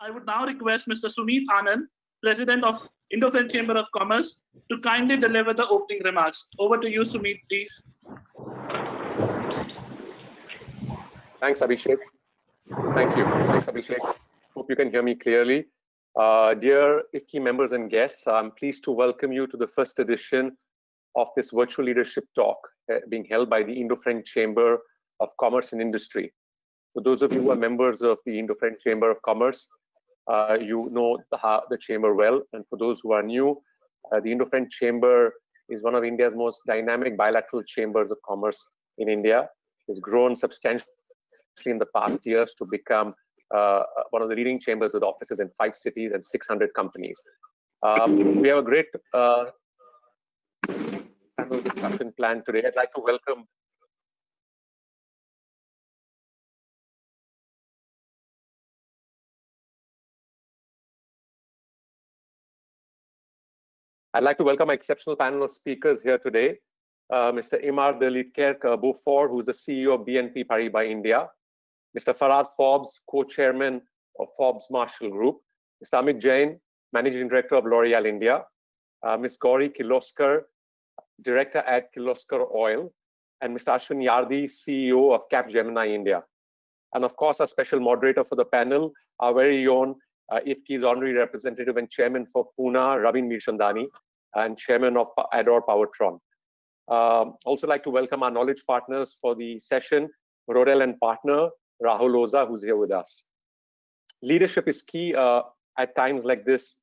I would now request Mr. Sumit Anand, President of Indo-French Chamber of Commerce, to kindly deliver the opening remarks. Over to you, Sumit, please. Thanks, Abhishek. Thank you. Thanks, Abhishek. Hope you can hear me clearly. Dear IFCCI members and guests, I'm pleased to welcome you to the first edition of this virtual leadership talk being held by the Indo-French Chamber of Commerce and Industry. For those of you who are members of the Indo-French Chamber of Commerce, you know the chamber well. And for those who are new, the Indo-French Chamber is one of India's most dynamic bilateral chambers of commerce in India. It's grown substantially in the past years to become one of the leading chambers with offices in 5 cities and 600 companies. We have a great panel discussion planned today. I'd like to welcome my exceptional panel of speakers here today. Mr. Imar Dalitkerk Beaufort, who is the CEO of BNP Paribas India. Mr. Farhad Fox, co-chairman of Forbes Marshall Group. Mr. Amit Jain, managing director of L'Oreal India. Ms. Gauri Kirloskar, director at Kirloskar Oil. And Mr. Ashwin Yardi, CEO of Capgemini India. And of course, our special moderator for the panel, our very own IFCCI's honorary representative and chairman for Pune, Ravin Mirchandani, and chairman of Adore Powertron. Also like to welcome our knowledge partners for the session, Rodel and partner, Rahul Oza, who's here with us. Leadership is key at times like this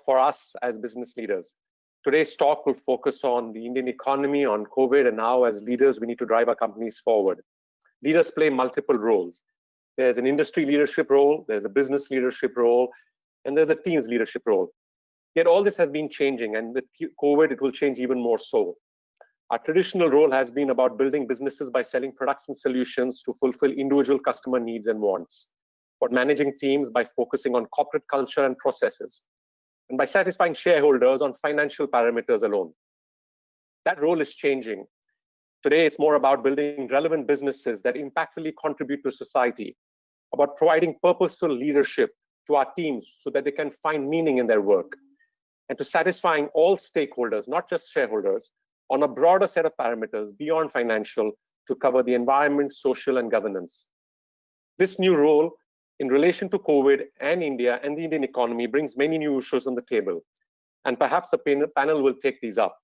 for us as business leaders. Today's talk will focus on the Indian economy, on COVID, and how as leaders we need to drive our companies forward. Leaders play multiple roles. There's an industry leadership role, there's a business leadership role, and there's a team's leadership role. Yet all this has been changing, and with COVID, it will change even more so. Our traditional role has been about building businesses by selling products and solutions to fulfill individual customer needs and wants, but managing teams by focusing on corporate culture and processes, and by satisfying shareholders on financial parameters alone. That role is changing. Today, it's more about building relevant businesses that impactfully contribute to society, about providing purposeful leadership to our teams so that they can find meaning in their work, and to satisfying all stakeholders, not just shareholders, on a broader set of parameters beyond financial to cover the environment, social, and governance. This new role in relation to COVID and India and the Indian economy brings many new issues on the table, and perhaps the panel will take these up.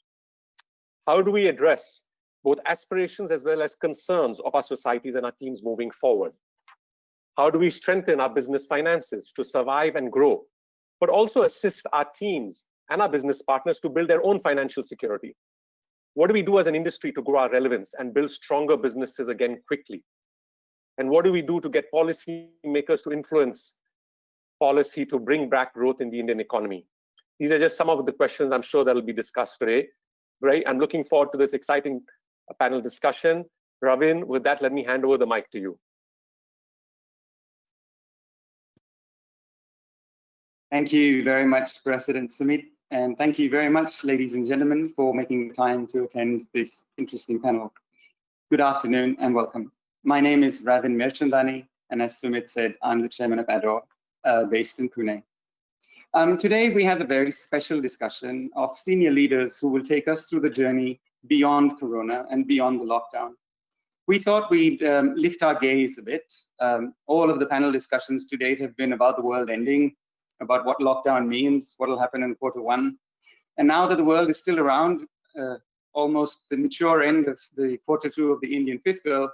How do we address both aspirations as well as concerns of our societies and our teams moving forward? How do we strengthen our business finances to survive and grow, but also assist our teams and our business partners to build their own financial security? What do we do as an industry to grow our relevance and build stronger businesses again quickly? And what do we do to get policy makers to influence policy to bring back growth in the Indian economy? These are just some of the questions I'm sure that will be discussed today. Right? I'm looking forward to this exciting panel discussion. Ravin, with that, let me hand over the mic to you. Thank you very much, President Sumit. And thank you very much, ladies and gentlemen, for making the time to attend this interesting panel. Good afternoon and welcome. My name is Ravin Mirchandani, and as Sumit said, I'm the chairman of Adore, based in Pune. Today, we have a very special discussion of senior leaders who will take us through the journey beyond Corona and beyond the lockdown. We thought we'd lift our gaze a bit. All of the panel discussions to date have been about the world ending, about what lockdown means, what will happen in Q1. And now that the world is still around, almost the mature end of the Q2 of the Indian fiscal,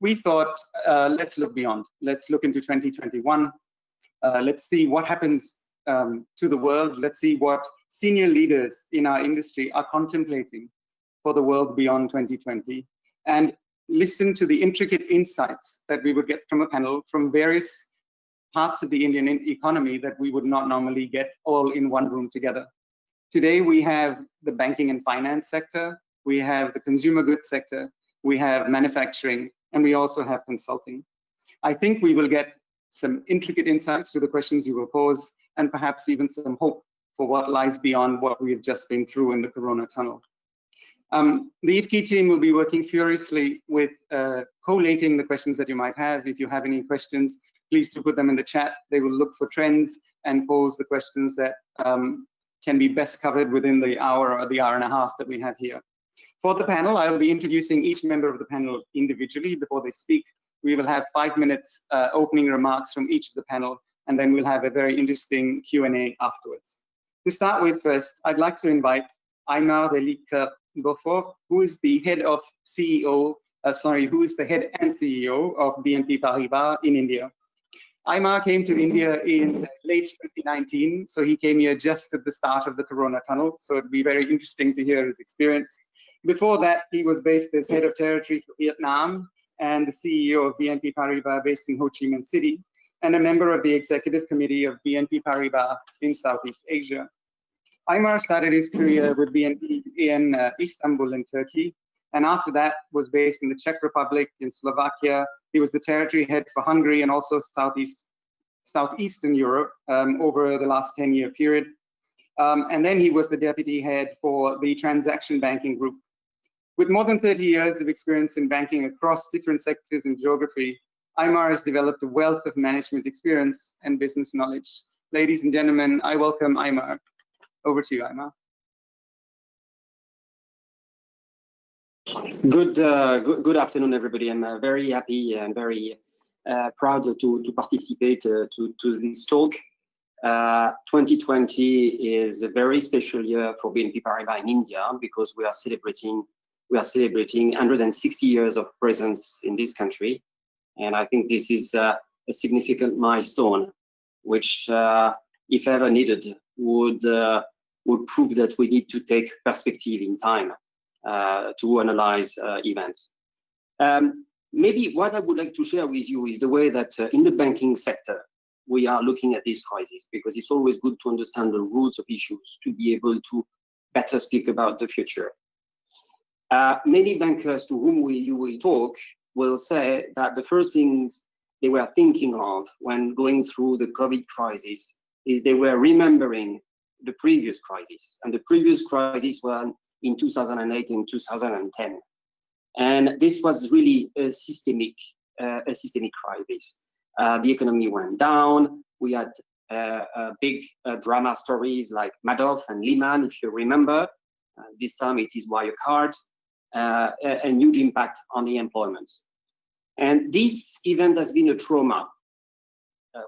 we thought, let's look beyond. Let's look into 2021. Let's see what happens to the world. Let's see what senior leaders in our industry are contemplating for the world beyond 2020, and listen to the intricate insights that we would get from a panel from various parts of the Indian economy that we would not normally get all in one room together. Today, we have the banking and finance sector, we have the consumer goods sector, we have manufacturing, and we also have consulting. I think we will get some intricate insights to the questions you will pose, and perhaps even some hope for what lies beyond what we have just been through in the Corona tunnel. The IFCCI team will be working furiously with collating the questions that you might have. If you have any questions, please do put them in the chat. They will look for trends and pose the questions that can be best covered within the hour or the hour and a half that we have here. For the panel, I will be introducing each member of the panel individually before they speak. We will have 5 minutes opening remarks from each of the panel, and then we'll have a very interesting Q&A afterwards. To start with first, I'd like to invite Aymar Delik-Beaufort, who is the head and CEO of BNP Paribas in India. Aymar came to India in late 2019, so he came here just at the start of the Corona tunnel, so it'd be very interesting to hear his experience. Before that, he was based as head of territory for Vietnam and the CEO of BNP Paribas based in Ho Chi Minh City, and a member of the executive committee of BNP Paribas in Southeast Asia. Aymar started his career with BNP in Istanbul in Turkey, and after that was based in the Czech Republic, in Slovakia. He was the territory head for Hungary and also Southeastern Europe over the last 10-year period. And then he was the deputy head for the transaction banking group. With more than 30 years of experience in banking across different sectors and geography, Aymar has developed a wealth of management experience and business knowledge. Ladies and gentlemen, I welcome Aymar. Over to you, Aymar. Good afternoon, everybody. I'm very happy and very proud to participate to this talk. 2020 is a very special year for BNP Paribas in India because we are celebrating 160 years of presence in this country, and I think this is a significant milestone, which, if ever needed, would prove that we need to take perspective in time to analyze events. Maybe what I would like to share with you is the way that in the banking sector we are looking at this crisis, because it's always good to understand the roots of issues to be able to better speak about the future. Many bankers to whom you will talk will say that the first things they were thinking of when going through the COVID crisis is they were remembering the previous crisis, and the previous crisis was in 2008 and 2010. And this was really a systemic crisis. The economy went down. We had big drama stories like Madoff and Lehman, if you remember. This time it is Wirecard, a huge impact on the employment. And this event has been a trauma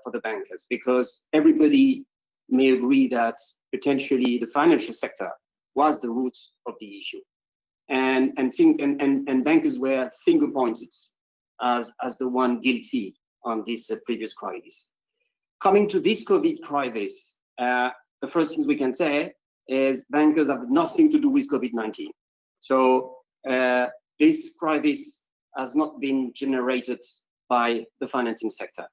for the bankers, because everybody may agree that potentially the financial sector was the root of the issue. And bankers were finger pointed as the one guilty on this previous crisis. Coming to this COVID crisis, the first things we can say is bankers have nothing to do with COVID-19. So this crisis has not been generated by the financing sector.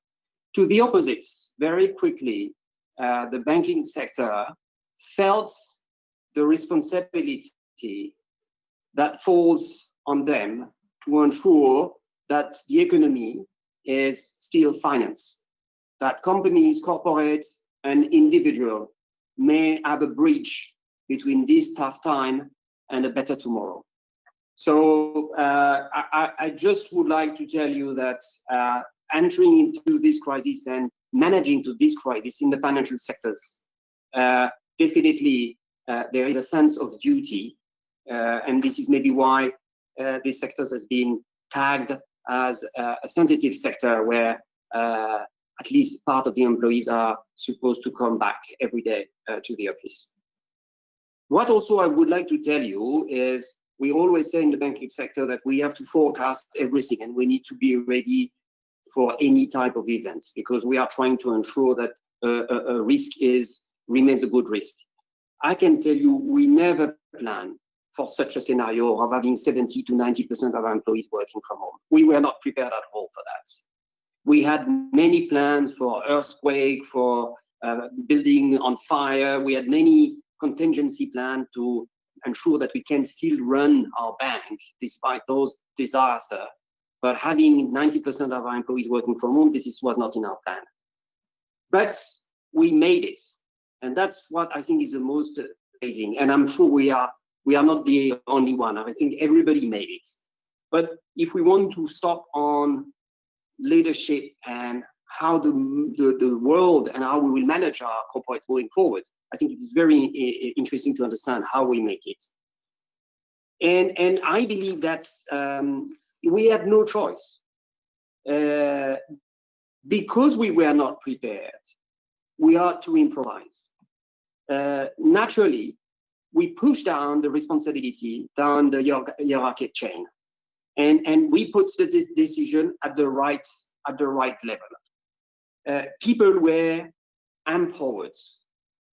To the opposite, very quickly, the banking sector felt the responsibility that falls on them to ensure that the economy is still financed, that companies, corporates, and individuals may have a bridge between this tough time and a better tomorrow. So I just would like to tell you that entering into this crisis and managing to this crisis in the financial sectors, definitely there is a sense of duty, and this is maybe why this sector has been tagged as a sensitive sector where at least part of the employees are supposed to come back every day to the office. What also I would like to tell you is we always say in the banking sector that we have to forecast everything and we need to be ready for any type of events, because we are trying to ensure that a risk remains a good risk. I can tell you we never plan for such a scenario of having 70 to 90% of our employees working from home. We were not prepared at all for that. We had many plans for earthquake, for building on fire. We had many contingency plans to ensure that we can still run our bank despite those disasters. But having 90% of our employees working from home, was not in our plan. But we made it. And that's what I think is the most amazing. And I'm sure we are not the only one. I think everybody made it. But if we want to stop on leadership and how the world and how we will manage our corporates going forward. I think it is very interesting to understand how we make it. And I believe that we had no choice. Because we were not prepared, we had to improvise. Naturally, we pushed down the responsibility down the hierarchical chain, and we put the decision at the right level. People were empowered.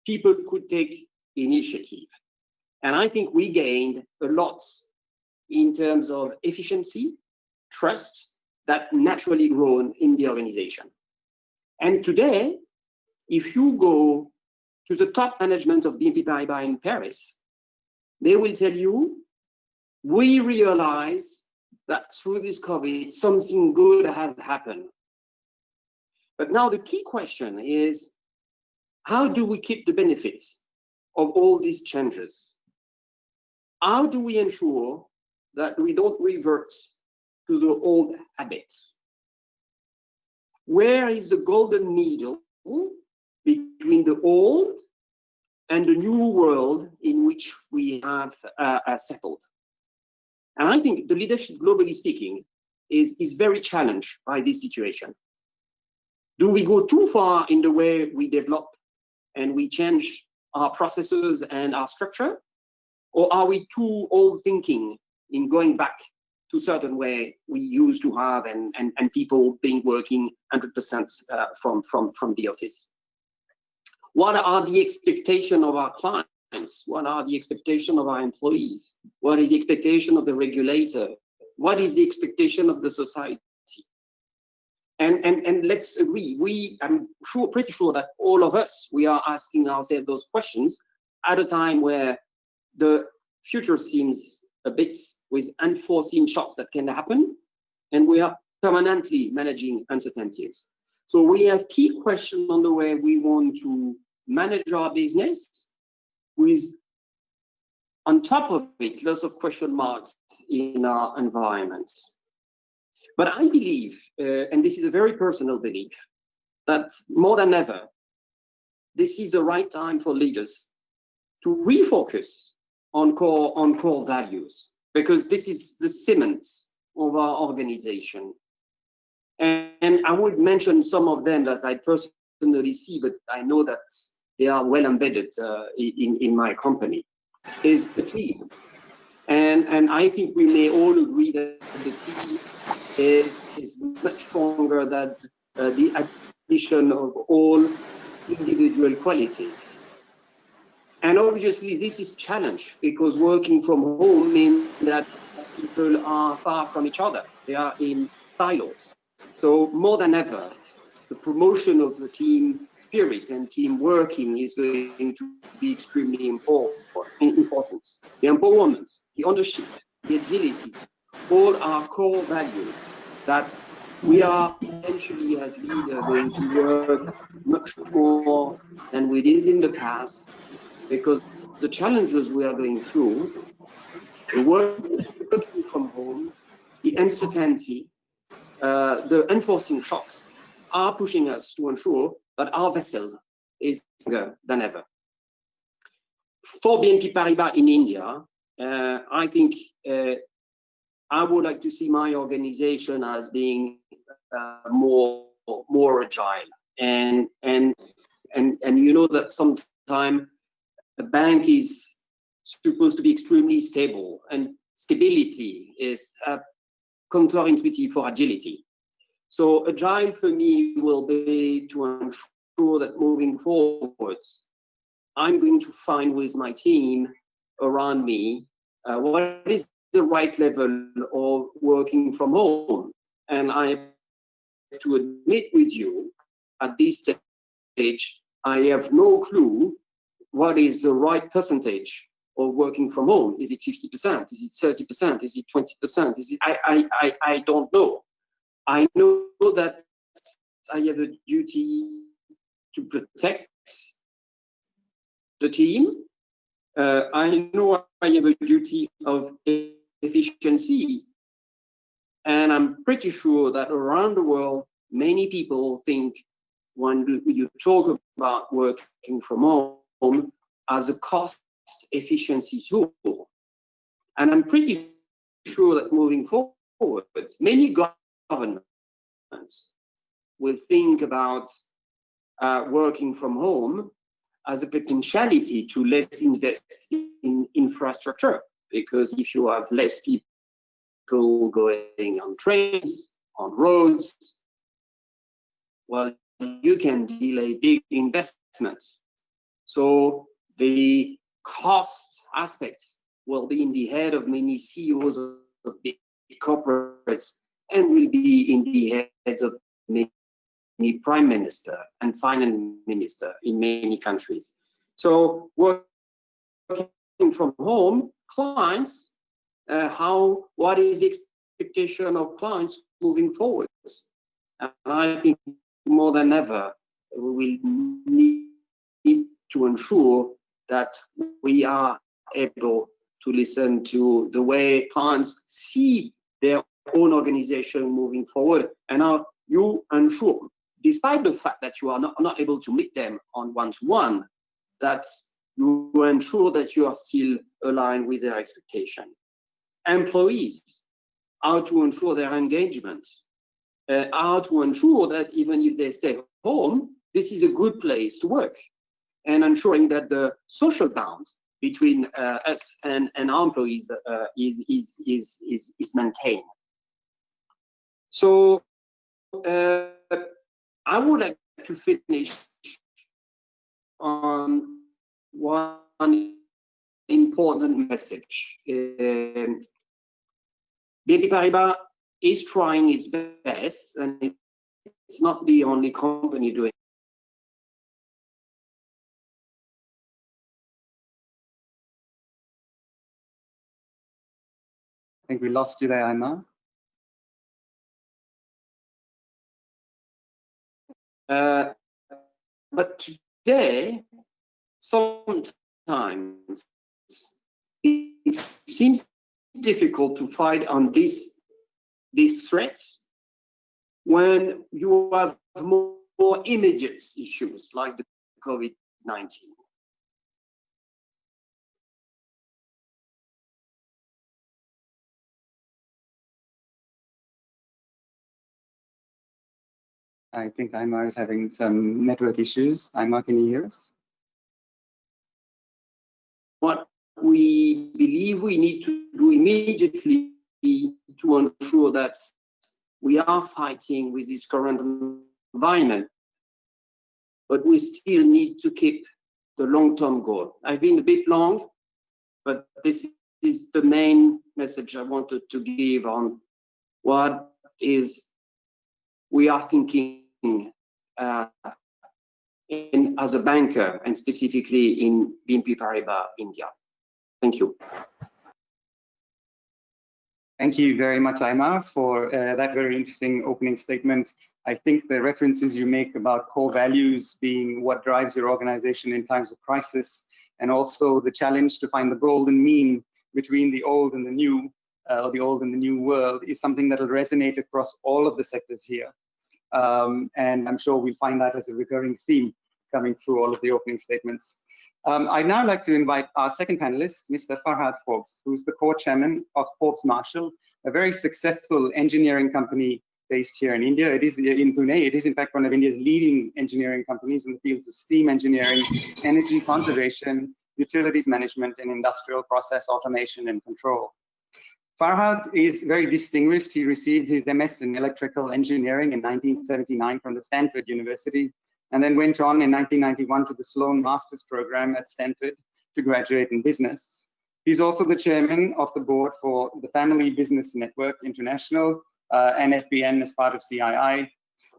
People could take initiative, and I think we gained a lot in terms of efficiency, trust that naturally grown in the organization. And today, if you go to the top management of BNP Paribas in Paris, they will tell you, we realize that through this COVID, something good has happened. But now the key question is, how do we keep the benefits of all these changes? How do we ensure that we don't revert to the old habits? Where is the golden middle between the old and the new world in which we have settled? And I think the leadership, globally speaking, is very challenged by this situation. Do we go too far in the way we develop and we change our processes and our structure? Or are we too old thinking in going back to a certain way we used to have and people being working 100% from the office? What are the expectations of our clients? What are the expectations of our employees? What is the expectation of the regulator? What is the expectation of the society? And let's agree, I'm pretty sure that all of us, we are asking ourselves those questions at a time where the future seems a bit with unforeseen shocks that can happen, and we are permanently managing uncertainties. So we have key questions on the way we want to manage our business, with, on top of it, lots of question marks in our environments. But I believe, and this is a very personal belief, that more than ever, this is the right time for leaders to refocus on core values, because this is the cement of our organization. And I would mention some of them that I personally see, but I know that they are well embedded in my company, is the team. And I think we may all agree that the team is much stronger than the addition of all individual qualities. And obviously this is challenge, because working from home means that people are far from each other. They are in silos. So more than ever, the promotion of the team spirit and team working is going to be extremely important. The empowerment, the ownership, the agility, all are core values that we are potentially as leaders going to work much more than we did in the past, because the challenges we are going through, the working from home, the uncertainty, the unforeseen shocks are pushing us to ensure that our vessel is stronger than ever. For BNP Paribas in India, I think I would like to see my organization as being more agile, and you know that sometimes a bank is supposed to be extremely stable, and stability is counterintuitive for agility. So agile for me will be to ensure that moving forwards, I'm going to find with my team around me what is the right level of working from home. And I have to admit with you, at this stage, I have no clue what is the right percentage of working from home. Is it 50%? Is it 30%? Is it 20%? Is it? I don't know. I know that I have a duty to protect the team. I know I have a duty of efficiency, and I'm pretty sure that around the world many people think when you talk about working from home as a cost efficiency tool. And I'm pretty sure that moving forward, many governments will think about working from home as a potentiality to less invest in infrastructure, because if you have less people going on trains, on roads, well, you can delay big investments. So the cost aspects will be in the head of many CEOs of big corporates and will be in the heads of many prime minister and finance minister in many countries. So working from home, clients, what is the expectation of clients moving forward? And I think more than ever, we will need to ensure that we are able to listen to the way clients see their own organization moving forward, and how you ensure, despite the fact that you are not able to meet them on one-to-one, that you ensure that you are still aligned with their expectation. Employees, how to ensure their engagement, how to ensure that even if they stay home, this is a good place to work, and ensuring that the social bonds between us and our employees is maintained. So I would like to finish on one important message. BNP Paribas is trying its best, and it's not the only company doing. I think we lost you there, Aymar. But today, sometimes it seems difficult to fight on these threats when you have more immediate issues like the COVID-19. I think Aymar is having some network issues. Aymar, can you hear us? What we believe we need to do immediately to ensure that we are fighting with this current environment, but we still need to keep the long-term goal. I've been a bit long, but this is the main message I wanted to give on what is we are thinking as a banker, and specifically in BNP Paribas India. Thank you. Thank you very much, Aymar, for that very interesting opening statement. I think the references you make about core values being what drives your organization in times of crisis, and also the challenge to find the golden mean between the old and the new, or the old and the new world, is something that will resonate across all of the sectors here. And I'm sure we'll find that as a recurring theme coming through all of the opening statements. I'd now like to invite our second panelist, Mr. Farhad Fox, who's the co-chairman of Forbes Marshall, a very successful engineering company based here in India. It is in Pune. It is in fact one of India's leading engineering companies in the fields of steam engineering, energy conservation, utilities management, and industrial process automation and control. Farhad is very distinguished. He received his MS in electrical engineering in 1979 from the Stanford University, and then went on in 1991 to the Sloan Master's Program at Stanford to graduate in business. He's also the chairman of the board for the Family Business Network International, NFBN, as part of CII.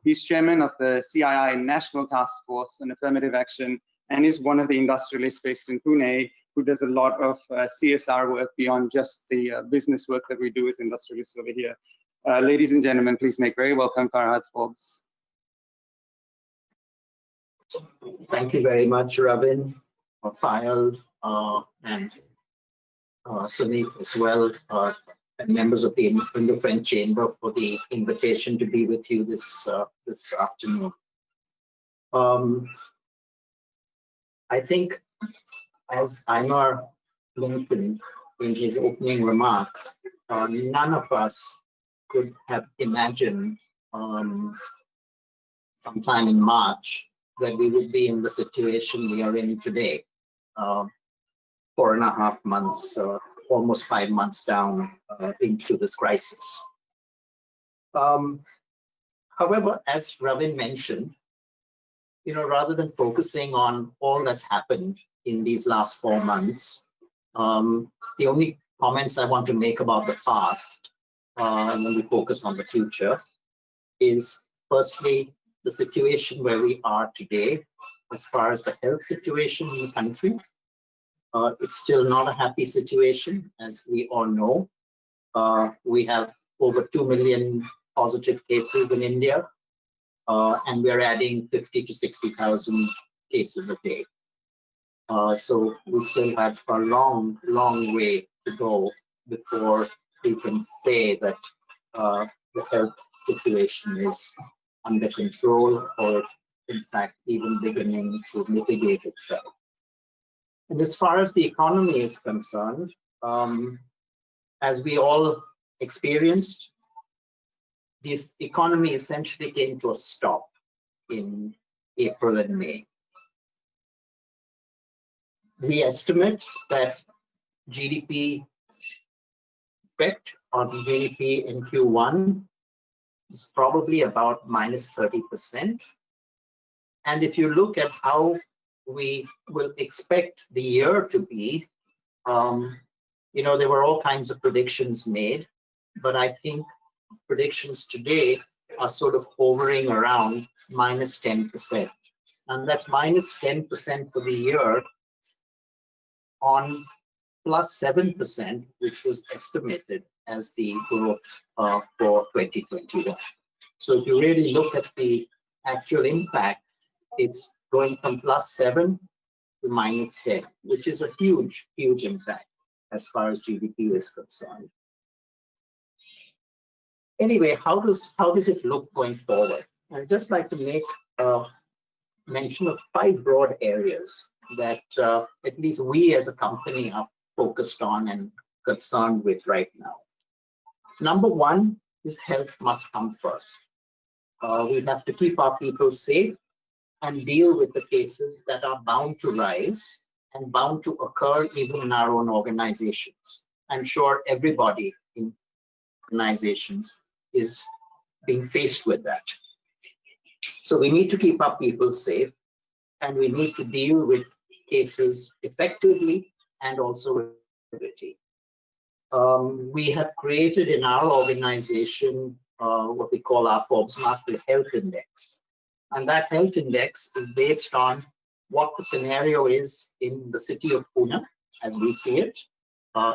He's chairman of the CII National Task Force on Affirmative Action, and is one of the industrialists based in Pune who does a lot of CSR work beyond just the business work that we do as industrialists over here. Ladies and gentlemen, please make very welcome Farhad Fox. Thank you very much, Ravin, Payal, and Sunit as well. and members of the Indo-French Chamber for the invitation to be with you this afternoon. I think, as Imar mentioned in his opening remarks, none of us could have imagined sometime in March that we would be in the situation we are in today, 4.5 months, almost 5 months down into this crisis. However, as Ravin mentioned, rather than focusing on all that's happened in these last 4 months, the only comments I want to make about the past, and when we focus on the future, is firstly the situation where we are today as far as the health situation in the country. It's still not a happy situation, as we all know. We have over 2 million positive cases in India, and we're adding 50 to 60,000 cases a day. So we still have a long, long way to go before we can say that the health situation is under control, or in fact even beginning to mitigate itself. And as far as the economy is concerned, as we all experienced, this economy essentially came to a stop in April and May. We estimate that GDP effect on GDP in Q1 is probably about minus 30%. And if you look at how we will expect the year to be, there were all kinds of predictions made, but I think predictions today are sort of hovering around minus 10%. And that's minus 10% for the year on plus 7%, which was estimated as the growth for 2021. So if you really look at the actual impact, it's going from plus 7 to minus 10, which is a huge, huge impact as far as GDP is concerned. Anyway, how does it look going forward? I'd just like to make mention of 5 broad areas that at least we as a company are focused on and concerned with right now. Number 1 is health must come first. We have to keep our people safe and deal with the cases that are bound to rise and bound to occur even in our own organizations. I'm sure everybody in organizations is being faced with that. So we need to keep our people safe, and we need to deal with cases effectively and also with ability. We have created in our organization what we call our Forbes Market Health Index. And that health index is based on what the scenario is in the city of Pune, as we see it,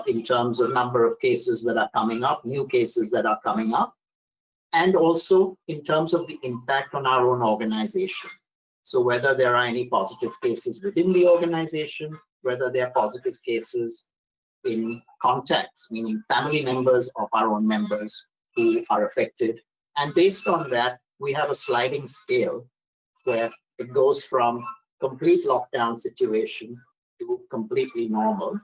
in terms of number of cases that are coming up, new cases that are coming up, and also in terms of the impact on our own organization. So whether there are any positive cases within the organization, whether there are positive cases in contacts, meaning family members of our own members who are affected. And based on that, we have a sliding scale where it goes from complete lockdown situation to completely normal.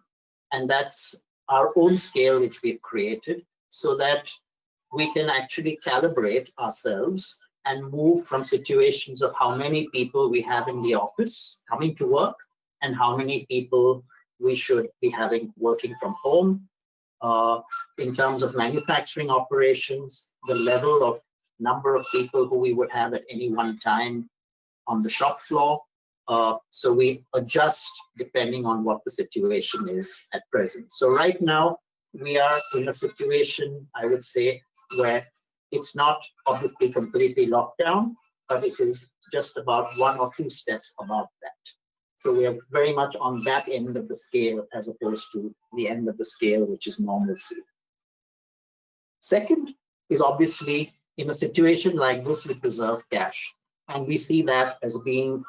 And that's our own scale which we've created so that we can actually calibrate ourselves and move from situations of how many people we have in the office coming to work and how many people we should be having working from home. In terms of manufacturing operations, the level of number of people who we would have at any one time on the shop floor. So we adjust depending on what the situation is at present. So right now, we are in a situation, I would say, where it's not obviously completely locked down, but it is just about 1 or 2 steps above that. So we are very much on that end of the scale as opposed to the end of the scale, which is normalcy. Second is obviously in a situation like this, we preserve cash. And we see that as being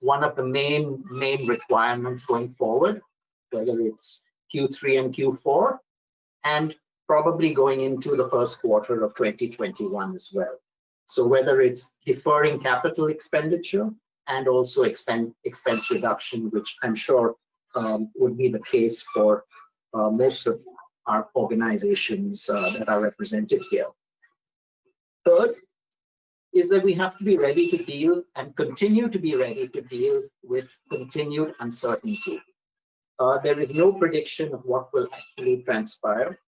one of the main requirements going forward, whether it's Q3 and Q4. And probably going into the first quarter of 2021 as well. So whether it's deferring capital expenditure and also expense reduction, which I'm sure would be the case for most of our organizations that are represented here. Third is that we have to be ready to deal and continue to be ready to deal with continued uncertainty. There is no prediction of what will actually transpire.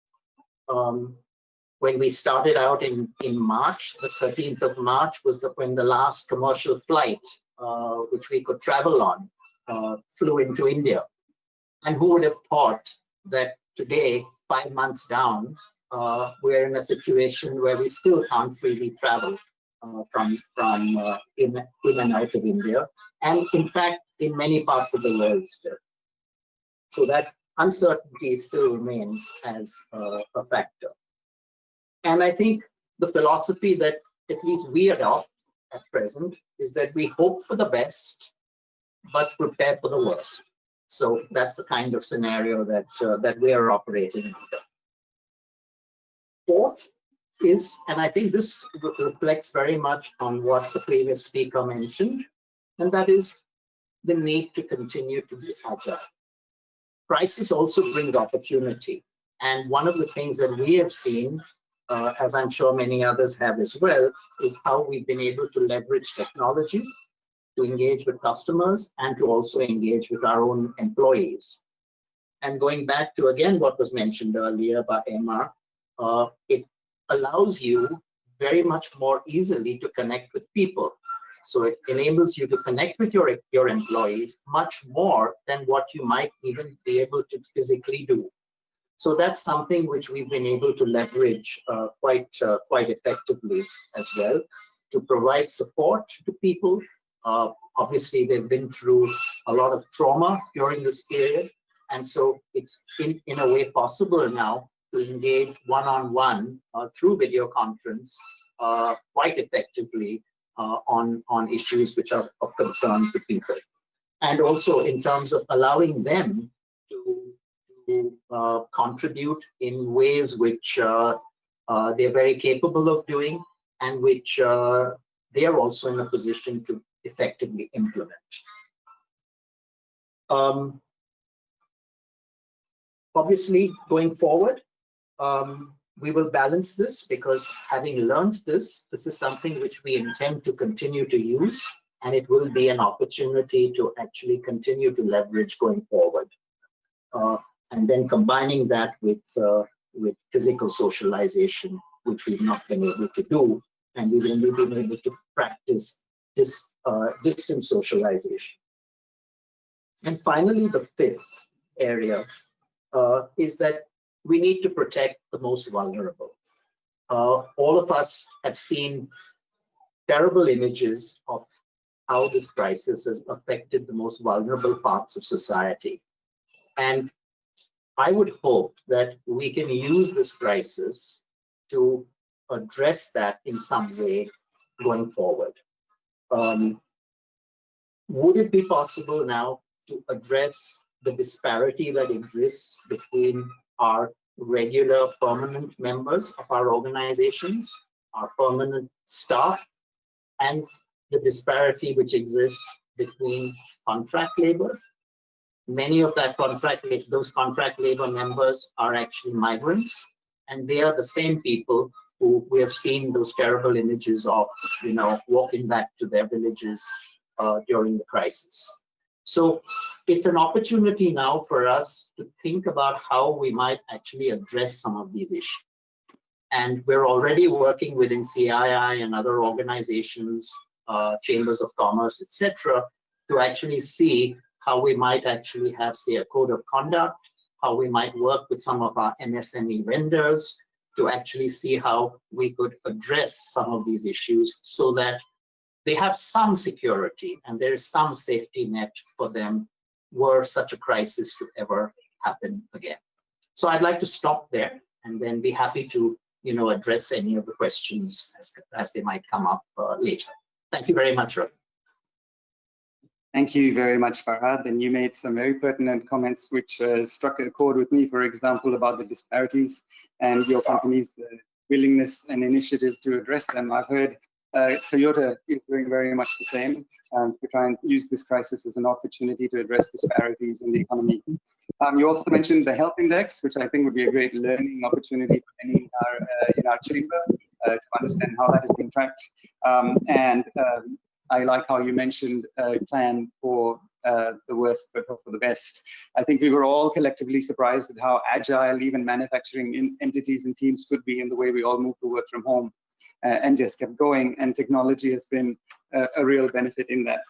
When we started out in March, the 13th of March was when the last commercial flight, which we could travel on, flew into India. And who would have thought that today, 5 months down, we're in a situation where we still can't freely travel from in and out of India, and in fact, in many parts of the world still. So that uncertainty still remains as a factor. And I think the philosophy that at least we adopt at present is that we hope for the best, but prepare for the worst. So that's the kind of scenario that that we are operating under. Fourth is, and I think this reflects very much on what the previous speaker mentioned, and that is the need to continue to be agile. Crisis also brings opportunity. And one of the things that we have seen, as I'm sure many others have as well, is how we've been able to leverage technology to engage with customers and to also engage with our own employees. And going back to, again, what was mentioned earlier by Emma, it allows you very much more easily to connect with people. So it enables you to connect with your employees much more than what you might even be able to physically do. So that's something which we've been able to leverage quite effectively as well, to provide support to people. Obviously, they've been through a lot of trauma during this period, and so it's in a way possible now to engage one-on-one through video conference quite effectively on issues which are of concern to people, and also in terms of allowing them to contribute in ways which they're very capable of doing, and which they are also in a position to effectively implement. Obviously, going forward, we will balance this, because having learned this is something which we intend to continue to use, and it will be an opportunity to actually continue to leverage going forward. And then combining that with physical socialization, which we've not been able to do, and we've only been able to practice this distance socialization. And finally, the fifth area is that we need to protect the most vulnerable. All of us have seen terrible images of how this crisis has affected the most vulnerable parts of society. And I would hope that we can use this crisis to address that in some way going forward. Would it be possible now to address the disparity that exists between our regular permanent members of our organizations, our permanent staff, and the disparity which exists between contract labor? Many of those contract labor members are actually migrants, and they are the same people who we have seen those terrible images of, walking back to their villages during the crisis. So it's an opportunity now for us to think about how we might actually address some of these issues. And we're already working within CII and other organizations, chambers of commerce, etc., to actually see how we might actually have, say, a code of conduct, how we might work with some of our MSME vendors to actually see how we could address some of these issues so that they have some security and there is some safety net for them were such a crisis to ever happen again. So I'd like to stop there and then be happy to address any of the questions as they might come up later. Thank you very much, Ravi. Thank you very much, Farhad. And you made some very pertinent comments which struck a chord with me, for example, about the disparities and your company's willingness and initiative to address them. I've heard Toyota is doing very much the same to try and use this crisis as an opportunity to address disparities in the economy. You also mentioned the health index, which I think would be a great learning opportunity for many in our chamber to understand how that is being tracked. I like how you mentioned a plan for the worst but for the best. I think we were all collectively surprised at how agile even manufacturing entities and teams could be in the way we all moved to work from home and just kept going. And technology has been a real benefit in that.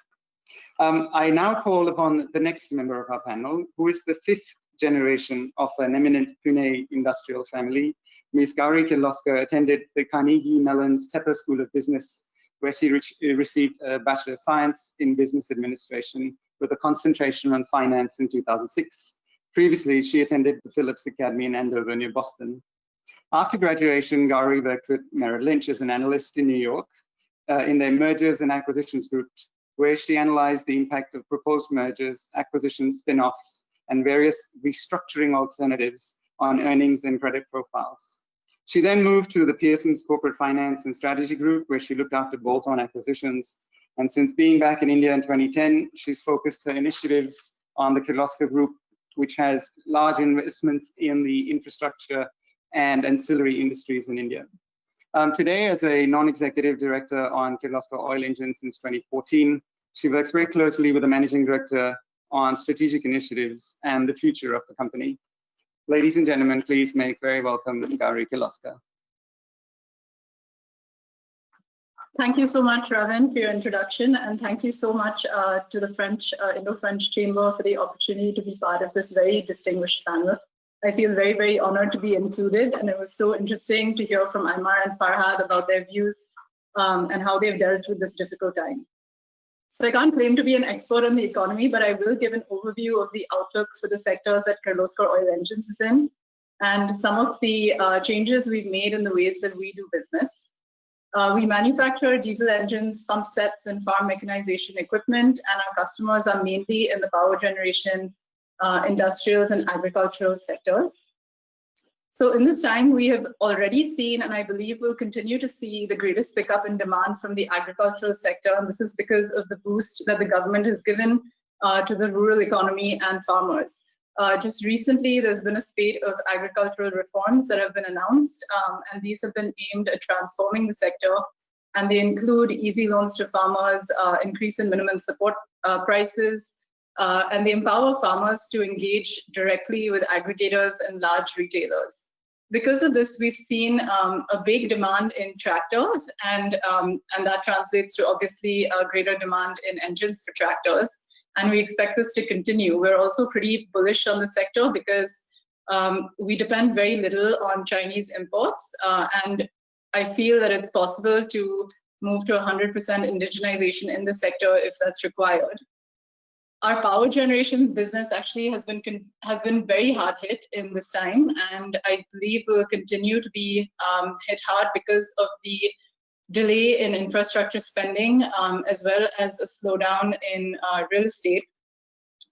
I now call upon the next member of our panel, who is the 5th generation of an eminent Pune industrial family. Ms. Gauri Kelowska attended the Carnegie Mellon's Tepper School of Business, where she received a Bachelor of Science in Business Administration with a concentration on finance in 2006. Previously, she attended the Phillips Academy in Andover, near Boston. After graduation, Gauri worked with Merrill Lynch as an analyst in New York in their mergers and acquisitions group, where she analyzed the impact of proposed mergers, acquisitions, spin-offs, and various restructuring alternatives on earnings and credit profiles. She then moved to the Pearson's Corporate Finance and Strategy Group, where she looked after bolt-on acquisitions. And since being back in India in 2010, she's focused her initiatives on the Kelowska Group, which has large investments in the infrastructure and ancillary industries in India. Today, as a non-executive director on Kelowska Oil Engine since 2014, she works very closely with the managing director on strategic initiatives and the future of the company. Ladies and gentlemen, please make very welcome Gauri Kelowska. Thank you so much, Ravin, for your introduction, and thank you so much to the Indo-French Chamber for the opportunity to be part of this very distinguished panel. I feel very, very honored to be included, and it was so interesting to hear from Aymar and Farhad about their views and how they've dealt with this difficult time. So I can't claim to be an expert on the economy, but I will give an overview of the outlook for the sectors that Kelowska Oil Engines is in, and some of the changes we've made in the ways that we do business. We manufacture diesel engines, pump sets, and farm mechanization equipment, and our customers are mainly in the power generation, industrials, and agricultural sectors. So in this time, we have already seen, and I believe we'll continue to see, the greatest pickup in demand from the agricultural sector. And this is because of the boost that the government has given to the rural economy and farmers. Just recently, there's been a spate of agricultural reforms that have been announced, and these have been aimed at transforming the sector. And they include easy loans to farmers, increase in minimum support prices, and they empower farmers to engage directly with aggregators and large retailers. Because of this, we've seen a big demand in tractors, and that translates to obviously a greater demand in engines for tractors. And we expect this to continue. We're also pretty bullish on the sector because we depend very little on Chinese imports, and I feel that it's possible to move to 100% indigenization in the sector if that's required. Our power generation business actually has been very hard hit in this time, and I believe will continue to be hit hard because of the delay in infrastructure spending, as well as a slowdown in real estate.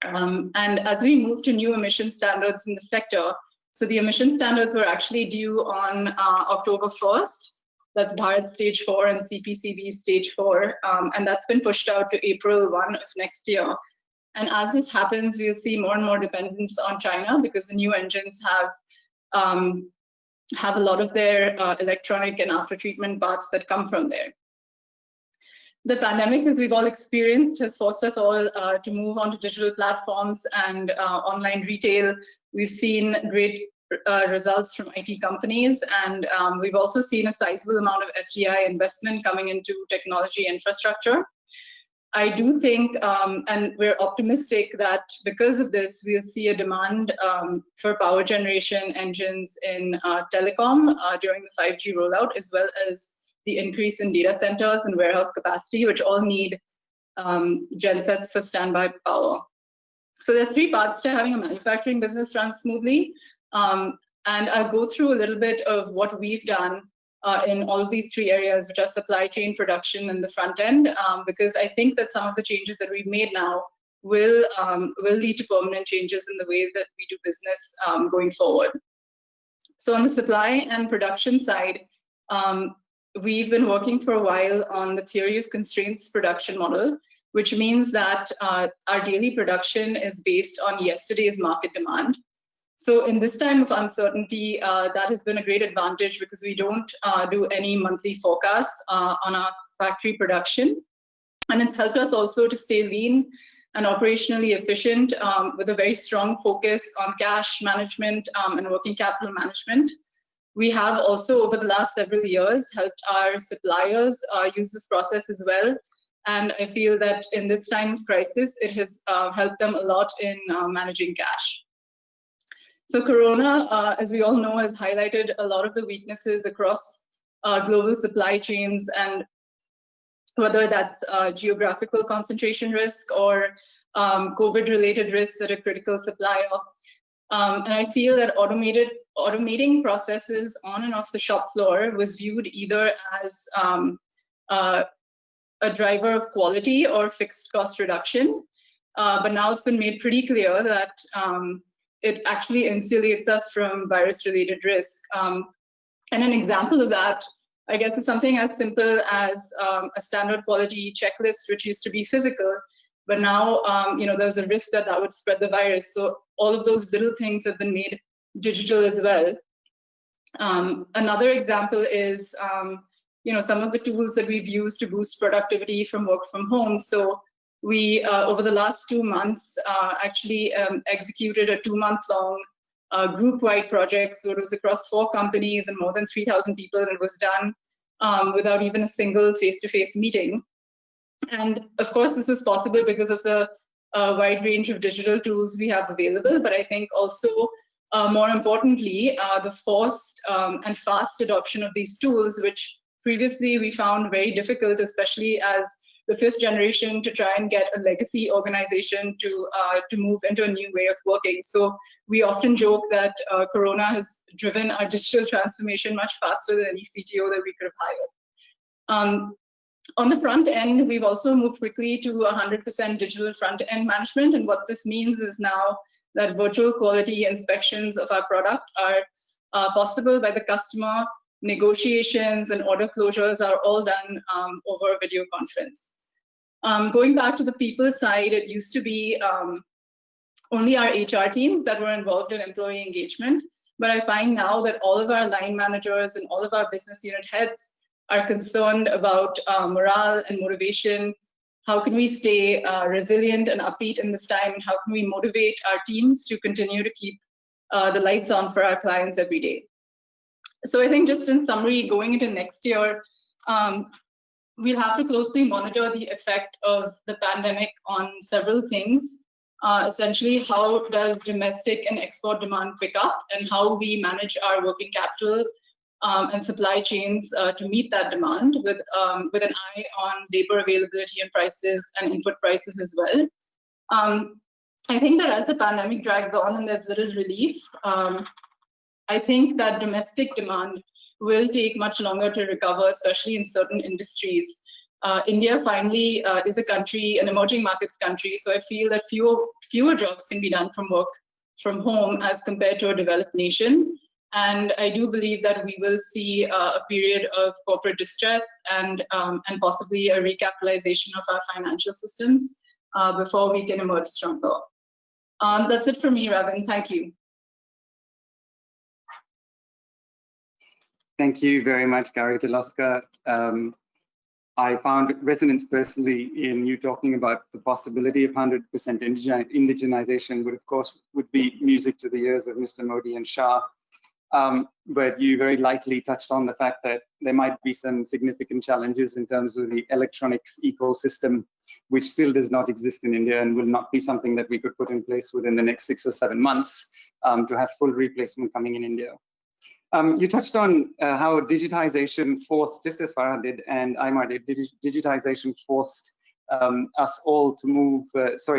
And as we move to new emission standards in the sector, so the emission standards were actually due on October 1st. That's Bharat Stage 4 and CPCB Stage 4, and that's been pushed out to April 1 of next year. And as this happens, we'll see more and more dependence on China because the new engines have a lot of their electronic and after-treatment parts that come from there. The pandemic, as we've all experienced, has forced us all to move on to digital platforms and online retail. We've seen great results from IT companies, and we've also seen a sizable amount of FDI investment coming into technology infrastructure. I do think, and we're optimistic that because of this, we'll see a demand for power generation engines in telecom during the 5G rollout, as well as the increase in data centers and warehouse capacity, which all need gensets for standby power. So there are three parts to having a manufacturing business run smoothly. And I'll go through a little bit of what we've done in all of these three areas, which are supply chain, production, and the front end, because I think that some of the changes that we've made now will lead to permanent changes in the way that we do business going forward. So on the supply and production side, we've been working for a while on the theory of constraints production model, which means that our daily production is based on yesterday's market demand. So in this time of uncertainty, that has been a great advantage because we don't do any monthly forecasts on our factory production. And it's helped us also to stay lean and operationally efficient with a very strong focus on cash management and working capital management. We have also, over the last several years, helped our suppliers use this process as well. And I feel that in this time of crisis, it has helped them a lot in managing cash. So Corona, as we all know, has highlighted a lot of the weaknesses across global supply chains, and whether that's geographical concentration risk or COVID-related risks at a critical supplier. And I feel that automating processes on and off the shop floor was viewed either as a driver of quality or fixed cost reduction. But now it's been made pretty clear that it actually insulates us from virus-related risk. And an example of that, I guess, is something as simple as a standard quality checklist, which used to be physical, but now there's a risk that that would spread the virus. So all of those little things have been made digital as well. Another example is some of the tools that we've used to boost productivity from work from home. So we, over the last 2 months, actually executed a 2-month-long group-wide project. So it was across 4 companies and more than 3,000 people, and it was done without even a single face-to-face meeting. And of course, this was possible because of the wide range of digital tools we have available. But I think also, more importantly, the forced and fast adoption of these tools, which previously we found very difficult, especially as the 5th generation, to try and get a legacy organization to move into a new way of working. So we often joke that Corona has driven our digital transformation much faster than any CTO that we could have hired. On the front end, we've also moved quickly to 100% digital front end management. And what this means is now that virtual quality inspections of our product are possible by the customer. Negotiations and order closures are all done over a video conference. Going back to the people side, it used to be only our HR teams that were involved in employee engagement. But I find now that all of our line managers and all of our business unit heads are concerned about morale and motivation. How can we stay resilient and upbeat in this time? And how can we motivate our teams to continue to keep the lights on for our clients every day? So I think, just in summary, going into next year, we'll have to closely monitor the effect of the pandemic on several things. Essentially, how does domestic and export demand pick up, and how we manage our working capital and supply chains to meet that demand with an eye on labor availability and prices and input prices as well. I think that as the pandemic drags on and there's little relief, I think that domestic demand will take much longer to recover, especially in certain industries. India finally is a country, an emerging markets country, so I feel that fewer jobs can be done from work from home as compared to a developed nation. And I do believe that we will see a period of corporate distress and possibly a recapitalization of our financial systems before we can emerge stronger. That's it for me, Ravin. Thank you. Thank you very much, Gary Kelowska. I found resonance personally in you talking about the possibility of 100% indigenization, would be music to the ears of Mr. Modi and Shah. But you very likely touched on the fact that there might be some significant challenges in terms of the electronics ecosystem, which still does not exist in India and will not be something that we could put in place within the next 6 or 7 months to have full replacement coming in India. You touched on how digitization forced, just as Farhad did and Imar did, digitization forced us all to move,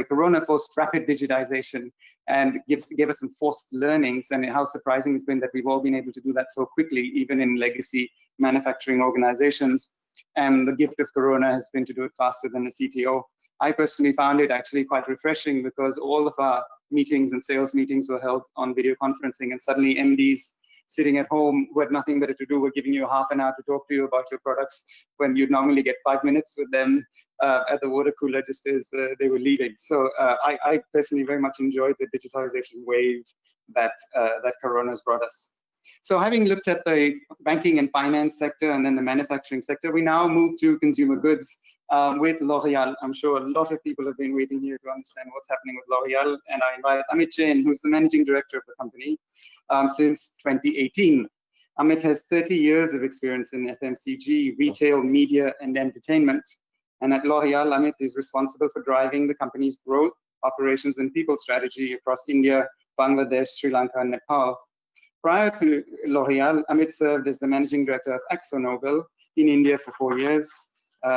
Corona forced rapid digitization and gave us some forced learnings, and how surprising it's been that we've all been able to do that so quickly, even in legacy manufacturing organizations. And the gift of Corona has been to do it faster than the CTO. I personally found it actually quite refreshing, because all of our meetings and sales meetings were held on video conferencing, and suddenly MDs sitting at home who had nothing better to do were giving you half an hour to talk to you about your products, when you'd normally get 5 minutes with them at the water cooler just as they were leaving. So I personally very much enjoyed the digitalization wave that Corona has brought us. So having looked at the banking and finance sector and then the manufacturing sector, we now move to consumer goods with L'Oreal. I'm sure a lot of people have been waiting here to understand what's happening with L'Oreal, and I invite Amit Jain, who's the managing director of the company since 2018. Amit has 30 years of experience in FMCG, retail, media, and entertainment. And at L'Oreal, Amit is responsible for driving the company's growth, operations, and people strategy across India, Bangladesh, Sri Lanka, and Nepal. Prior to L'Oreal, Amit served as the managing director of AkzoNobel in India for 4 years,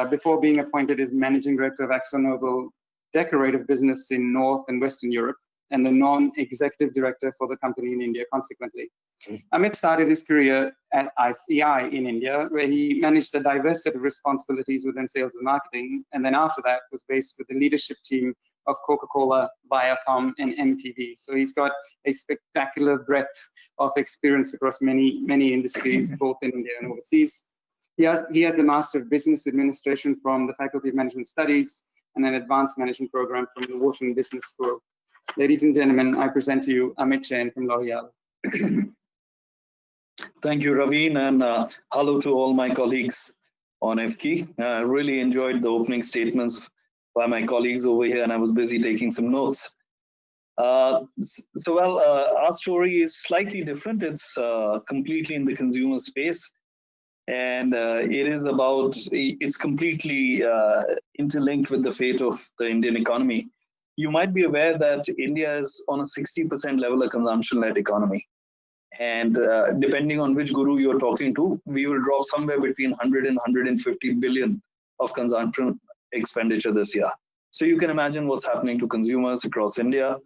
before being appointed as managing director of AkzoNobel decorative business in North and Western Europe, and the non-executive director for the company in India consequently. Amit started his career at IFCCI in India, where he managed a diverse set of responsibilities within sales and marketing, and then after that was based with the leadership team of Coca-Cola, Viacom, and MTV. So he's got a spectacular breadth of experience across many industries, both in India and overseas. He has the Master of Business Administration from the Faculty of Management Studies and an Advanced Management Program from the Wharton Business School. Ladies and gentlemen, I present to you Amit Jain from L'Oreal. Thank you, Raveen, and hello to all my colleagues on FK. I really enjoyed the opening statements by my colleagues over here, and I was busy taking some notes. Our story is slightly different. It's completely in the consumer space, and it's completely interlinked with the fate of the Indian economy. You might be aware that India is on a 60% level of consumption-led economy. And depending on which guru you're talking to, we will drop somewhere between 100 and 150 billion of consumption expenditure this year. So you can imagine what's happening to consumers across India.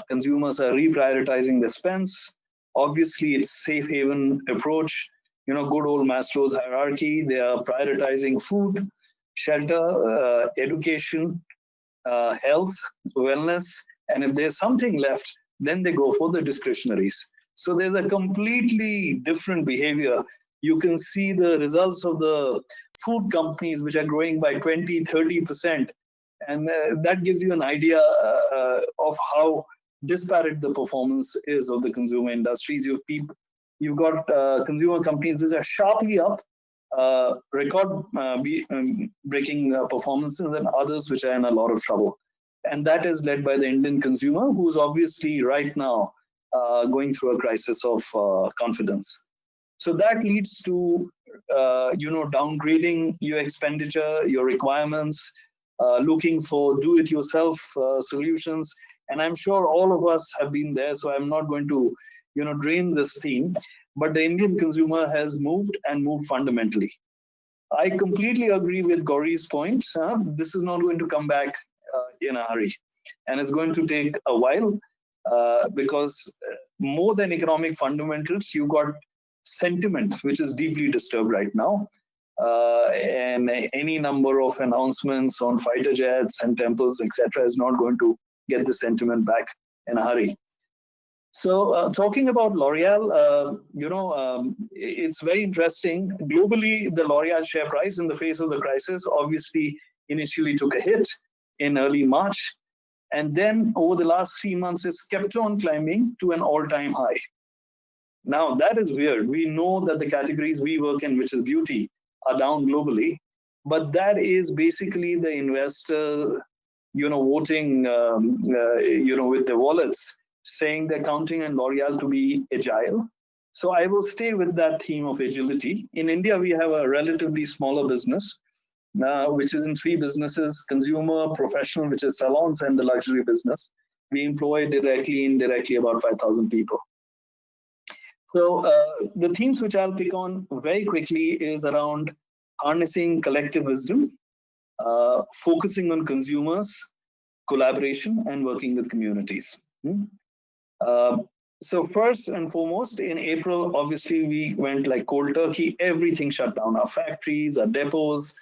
Consumers are reprioritizing their spends. Obviously, it's safe haven approach. You know, good old Maslow's hierarchy. They are prioritizing food, shelter, education, health, wellness, and if there's something left, then they go for the discretionaries. So there's a completely different behavior. You can see the results of the food companies, which are growing by 20, 30%. And that gives you an idea of how disparate the performance is of the consumer industries. You've got consumer companies which are sharply up, record-breaking performances, and others which are in a lot of trouble. And that is led by the Indian consumer, who's obviously right now going through a crisis of confidence. So that leads to downgrading your expenditure, your requirements, looking for do-it-yourself solutions. And I'm sure all of us have been there, so I'm not going to drain this theme. But the Indian consumer has moved and moved fundamentally. I completely agree with Gauri's point. This is not going to come back in a hurry, and it's going to take a while because more than economic fundamentals, you've got sentiment which is deeply disturbed right now, and any number of announcements on fighter jets and temples, etc., is not going to get the sentiment back in a hurry. So talking about L'Oreal, it's very interesting. Globally, the L'Oreal share price in the face of the crisis obviously initially took a hit in early March. And then over the last 3 months, it's kept on climbing to an all-time high. Now, that is weird. We know that the categories we work in, which is beauty, are down globally. But that is basically the investor, voting, with their wallets, saying they're counting on L'Oreal to be agile. So I will stay with that theme of agility. In India, we have a relatively smaller business, which is in 3 businesses: consumer, professional, which is salons, and the luxury business. We employ directly, indirectly about 5,000 people. So the themes which I'll pick on very quickly is around harnessing collective wisdom, focusing on consumers, collaboration, and working with communities. So first and foremost, in April, obviously, we went like cold turkey. Everything shut down. Our factories, our depots,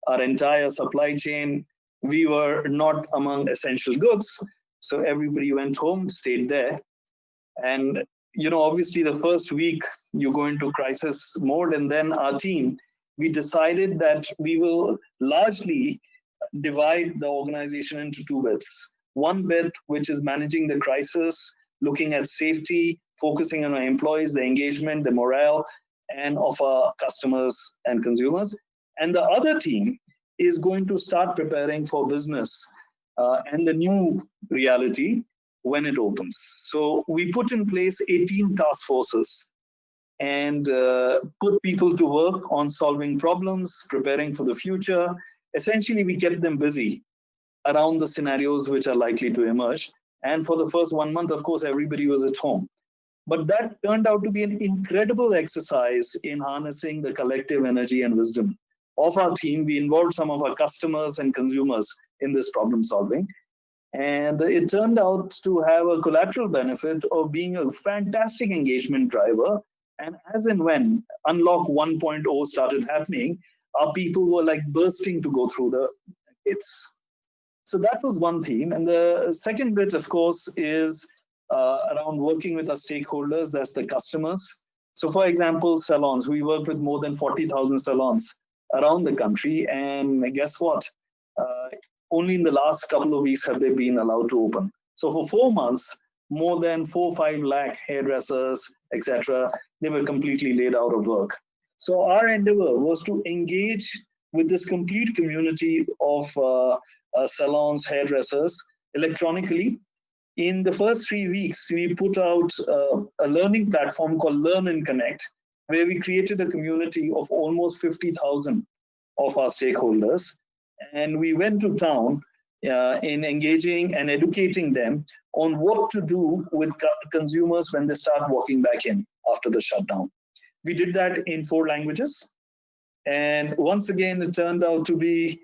our entire supply chain. We were not among essential goods. So everybody went home, stayed there. And, obviously, the first week, you go into crisis mode. And then our team, we decided that we will largely divide the organization into two bits. One bit, which is managing the crisis, looking at safety, focusing on our employees, the engagement, the morale, and of our customers and consumers. And the other team is going to start preparing for business and the new reality when it opens. So we put in place 18 task forces and put people to work on solving problems, preparing for the future. Essentially, we kept them busy around the scenarios which are likely to emerge. And for the first 1 month, of course, everybody was at home. But that turned out to be an incredible exercise in harnessing the collective energy and wisdom of our team. We involved some of our customers and consumers in this problem solving. And it turned out to have a collateral benefit of being a fantastic engagement driver. And as and when Unlock 1.0 started happening, our people were like bursting to go through the gates. So that was one theme. And the second bit, of course, is around working with our stakeholders, that's the customers. So for example, salons, we worked with more than 40,000 salons around the country. And guess what? Only in the last couple of weeks have they been allowed to open. So for 4 months, more than 4-5 lakh hairdressers, etc., they were completely laid out of work. So our endeavor was to engage with this complete community of salons, hairdressers, electronically. In the first 3 weeks, we put out a learning platform called Learn and Connect, where we created a community of almost 50,000 of our stakeholders. And we went to town in engaging and educating them on what to do with consumers when they start walking back in after the shutdown. We did that in 4 languages. And once again, it turned out to be,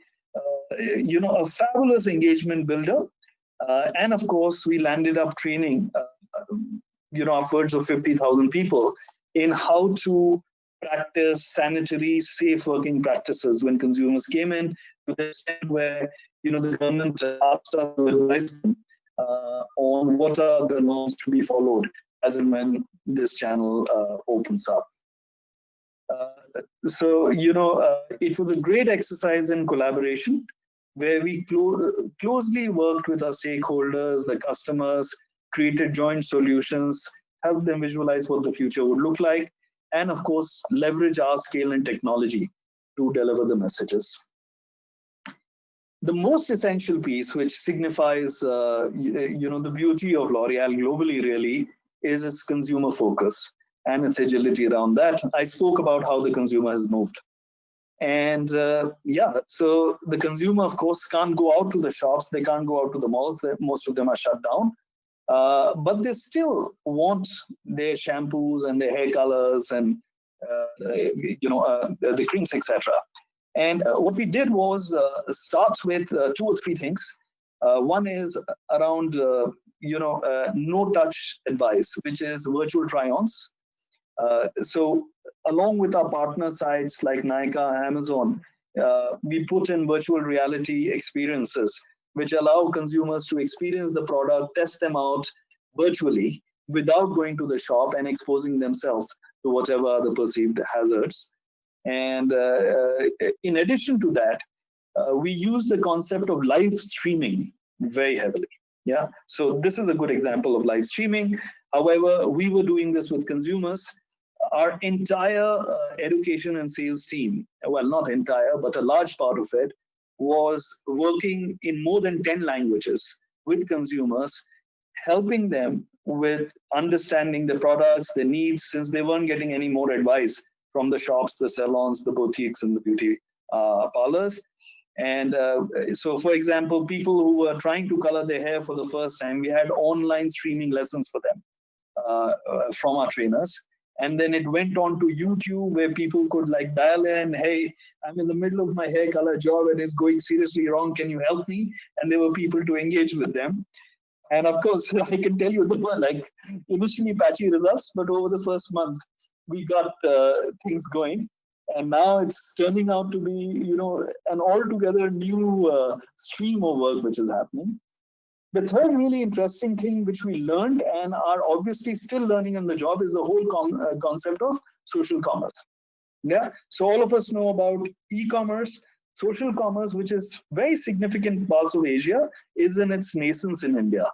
a fabulous engagement builder. And of course, we landed up training, upwards of 50,000 people in how to practice sanitary, safe working practices when consumers came in, to the extent where, the government asked us to advise them on what are the norms to be followed as and when this channel opens up. So, it was a great exercise in collaboration where we closely worked with our stakeholders, the customers, created joint solutions, helped them visualize what the future would look like, and of course, leverage our scale and technology to deliver the messages. The most essential piece, which signifies, the beauty of L'Oréal globally really, is its consumer focus and its agility around that. I spoke about how the consumer has moved. And so the consumer, of course, can't go out to the shops. They can't go out to the malls. Most of them are shut down. But they still want their shampoos and their hair colors and, the creams, etc. And what we did was start with 2 or 3 things. One is around, no-touch advice, which is virtual try-ons. So along with our partner sites like Nykaa, Amazon, we put in virtual reality experiences, which allow consumers to experience the product, test them out virtually without going to the shop and exposing themselves to whatever other perceived hazards. And in addition to that, we use the concept of live streaming very heavily. Yeah, so this is a good example of live streaming. However, we were doing this with consumers. Our entire education and sales team, well, not entire, but a large part of it, was working in more than 10 languages with consumers, helping them with understanding the products, the needs, since they weren't getting any more advice from the shops, the salons, the boutiques, and the beauty parlors. And so, for example, people who were trying to color their hair for the first time, we had online streaming lessons for them from our trainers. And then it went on to YouTube, where people could like dial in, hey, I'm in the middle of my hair color job and it's going seriously wrong. Can you help me? And there were people to engage with them. And of course, I can tell you, they were like initially patchy results, but over the first month, we got things going. And now it's turning out to be, you know, an altogether new stream of work which is happening. The third really interesting thing which we learned and are obviously still learning on the job is the whole concept of social commerce. Yeah, so all of us know about e-commerce. Social commerce, which is very significant parts of Asia, is in its nascence in India.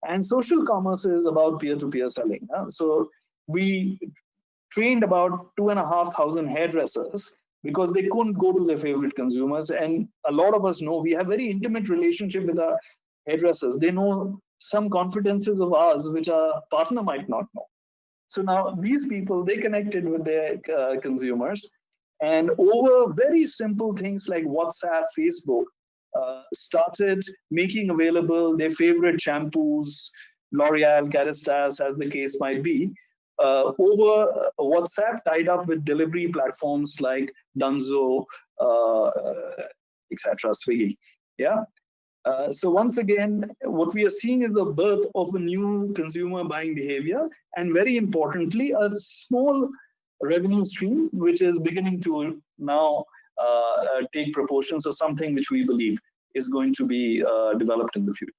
And social commerce is about peer-to-peer selling. So we trained about 2,500 hairdressers because they couldn't go to their favorite consumers. And a lot of us know we have very intimate relationship with our hairdressers. They know some confidences of ours which our partner might not know. So now these people, they connected with their consumers, and over very simple things like WhatsApp, Facebook, started making available their favorite shampoos, L'Oreal, Kerastase, as the case might be, over WhatsApp, tied up with delivery platforms like Dunzo, etc., Swiggy. Yeah. So once again, what we are seeing is the birth of a new consumer buying behavior, and very importantly, a small revenue stream which is beginning to now take proportions of something which we believe is going to be developed in the future.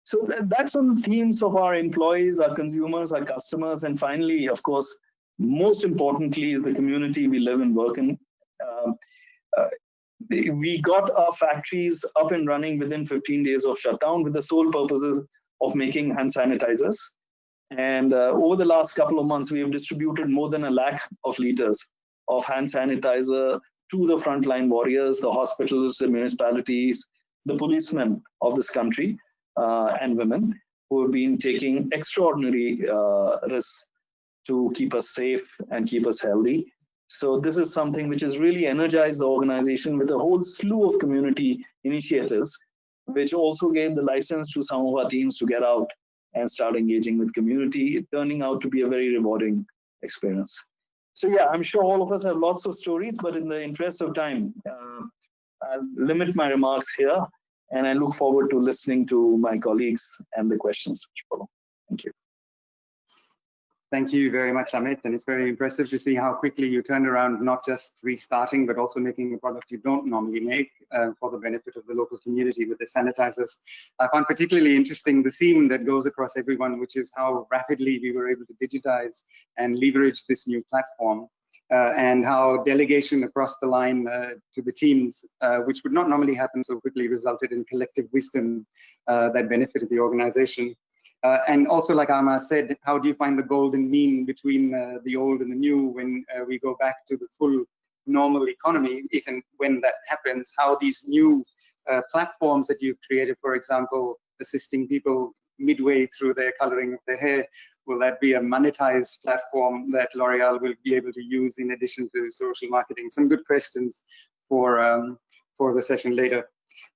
So that's on the themes of our employees, our consumers, our customers, and finally, of course, most importantly, is the community we live and work in. We got our factories up and running within 15 days of shutdown with the sole purposes of making hand sanitizers. And over the last couple of months, we have distributed more than 1 lakh of liters of hand sanitizer to the frontline warriors, the hospitals, the municipalities, the policemen of this country, and women who have been taking extraordinary risks to keep us safe and keep us healthy. So this is something which has really energized the organization with a whole slew of community initiatives, which also gave the license to some of our teams to get out and start engaging with community, turning out to be a very rewarding experience. So yeah, I'm sure all of us have lots of stories, but in the interest of time, I'll limit my remarks here, and I look forward to listening to my colleagues and the questions which follow. Thank you. Thank you very much, Amit. And it's very impressive to see how quickly you turned around, not just restarting, but also making a product you don't normally make for the benefit of the local community with the sanitizers. I found particularly interesting the theme that goes across everyone, which is how rapidly we were able to digitize and leverage this new platform, and how delegation across the line to the teams, which would not normally happen so quickly, resulted in collective wisdom that benefited the organization. And also, like Amma said, how do you find the golden mean between the old and the new when we go back to the full normal economy, if and when that happens, how these new platforms that you've created, for example, assisting people midway through their coloring of their hair, will that be a monetized platform that L'Oreal will be able to use in addition to social marketing? Some good questions for the session later.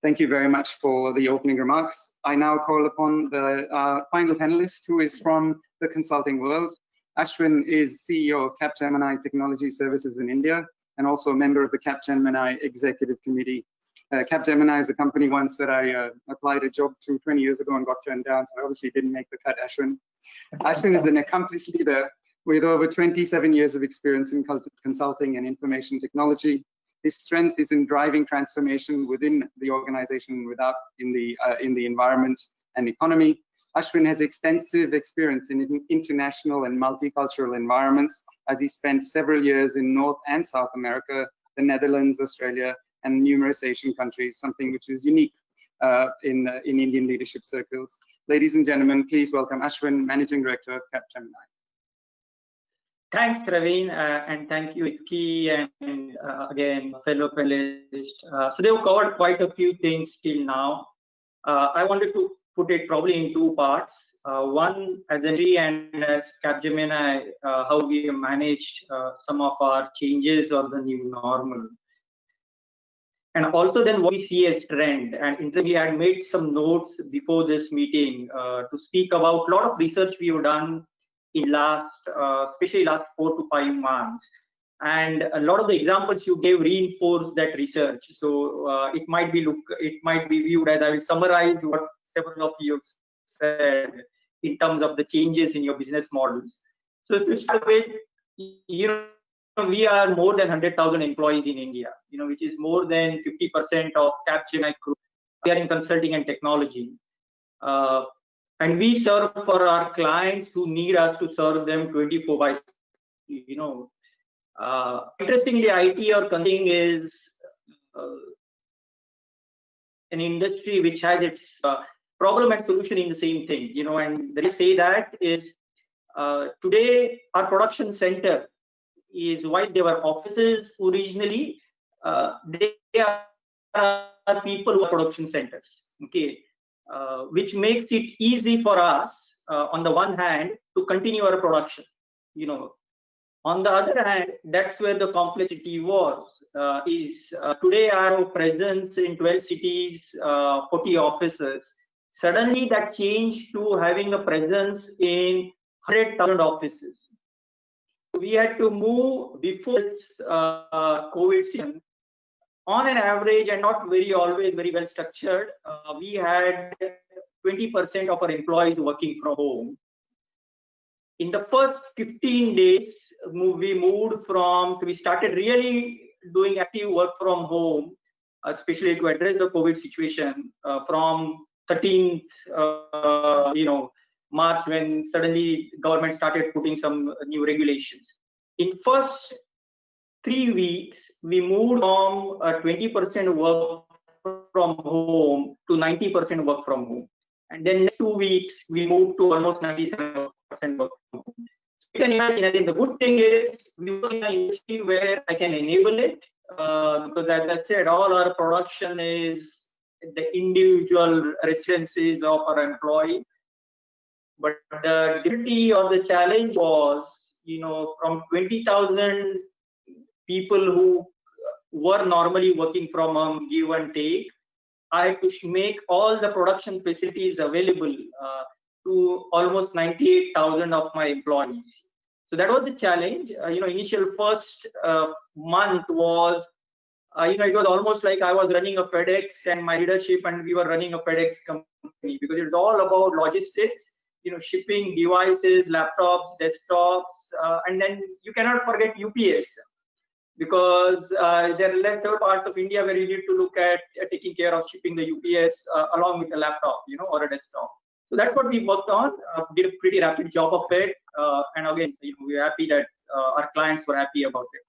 Thank you very much for the opening remarks. I now call upon the final panelist, who is from the consulting world. Ashwin is CEO of Capgemini Technology Services in India, and also a member of the Capgemini Executive Committee. Capgemini is a company once that I applied a job to 20 years ago and got turned down, so I obviously didn't make the cut, Ashwin. Ashwin is an accomplished leader with over 27 years of experience in consulting and information technology. His strength is in driving transformation within the organization, in the environment and economy. Ashwin has extensive experience in international and multicultural environments, as he spent several years in North and South America, the Netherlands, Australia, and numerous Asian countries, something which is unique in Indian leadership circles. Ladies and gentlemen, please welcome Ashwin, Managing Director of Capgemini. Thanks, Praveen, and thank you, Vicky, and again, fellow panelists. So they've covered quite a few things till now. I wanted to put it probably in two parts. One, as a and as Capgemini, how we have managed some of our changes or the new normal. And also then what we see as trend. And we had made some notes before this meeting to speak about a lot of research we have done in especially last 4 to 5 months, and a lot of the examples you gave reinforce that research. So it might be viewed as, I will summarize what several of you have said in terms of the changes in your business models. So to start with, we are more than 100,000 employees in India, which is more than 50% of Capgemini group. We are in consulting and technology. And we serve for our clients who need us to serve them 24/7. Interestingly, IT or consulting is an industry which has its problem and solution in the same thing, and the reason I say that is today our production center is, while they were offices originally, they are people who are production centers, okay, which makes it easy for us on the one hand to continue our production. On the other hand, that's where the complexity was. Today our presence in 12 cities, 40 offices. Suddenly that changed to having a presence in 100,000 offices. We had to move before this COVID season. On an average, and not always very well structured, we had 20% of our employees working from home. In the first 15 days, we started really doing active work from home, especially to address the COVID situation, from 13th, March, when suddenly government started putting some new regulations. In first 3 weeks, we moved from 20% work from home to 90% work from home. And then next 2 weeks, we moved to almost 97% work from home. You can imagine, I think the good thing is we work in an industry where I can enable it, because as I said, all our production is the individual residences of our employees. But the difficulty or the challenge was, from 20,000 people who were normally working from home, give and take, I had to make all the production facilities available to almost 98,000 of my employees. So that was the challenge. Initial first month was, it was almost like I was running a FedEx and my leadership, and we were running a FedEx company, because it's all about logistics, shipping devices, laptops, desktops, and then you cannot forget UPS, because there are other parts of India where you need to look at taking care of shipping the UPS along with a laptop, or a desktop. So that's what we worked on. Did a pretty rapid job of it, and again, we're happy that our clients were happy about it.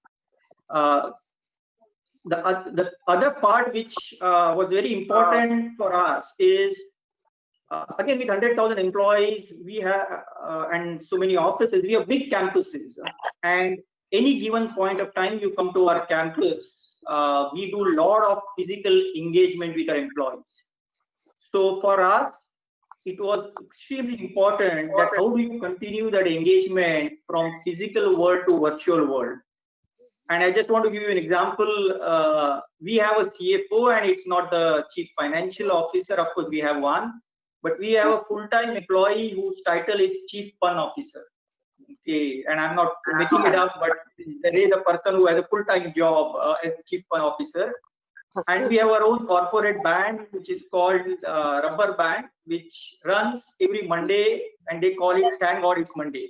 The other part which was very important for us is, again, with 100,000 employees, we have and so many offices, we have big campuses, and any given point of time you come to our campus, we do a lot of physical engagement with our employees. So for us, it was extremely important that how do you continue that engagement from physical world to virtual world. And I just want to give you an example. We have a CFO, and it's not the chief financial officer. Of course, we have one, but we have a full-time employee whose title is chief fun officer. Okay, and I'm not making it up, but there is a person who has a full-time job as chief fun officer. And we have our own corporate band, which is called Rubber Band, which runs every Monday, and they call it Thank God It's Monday.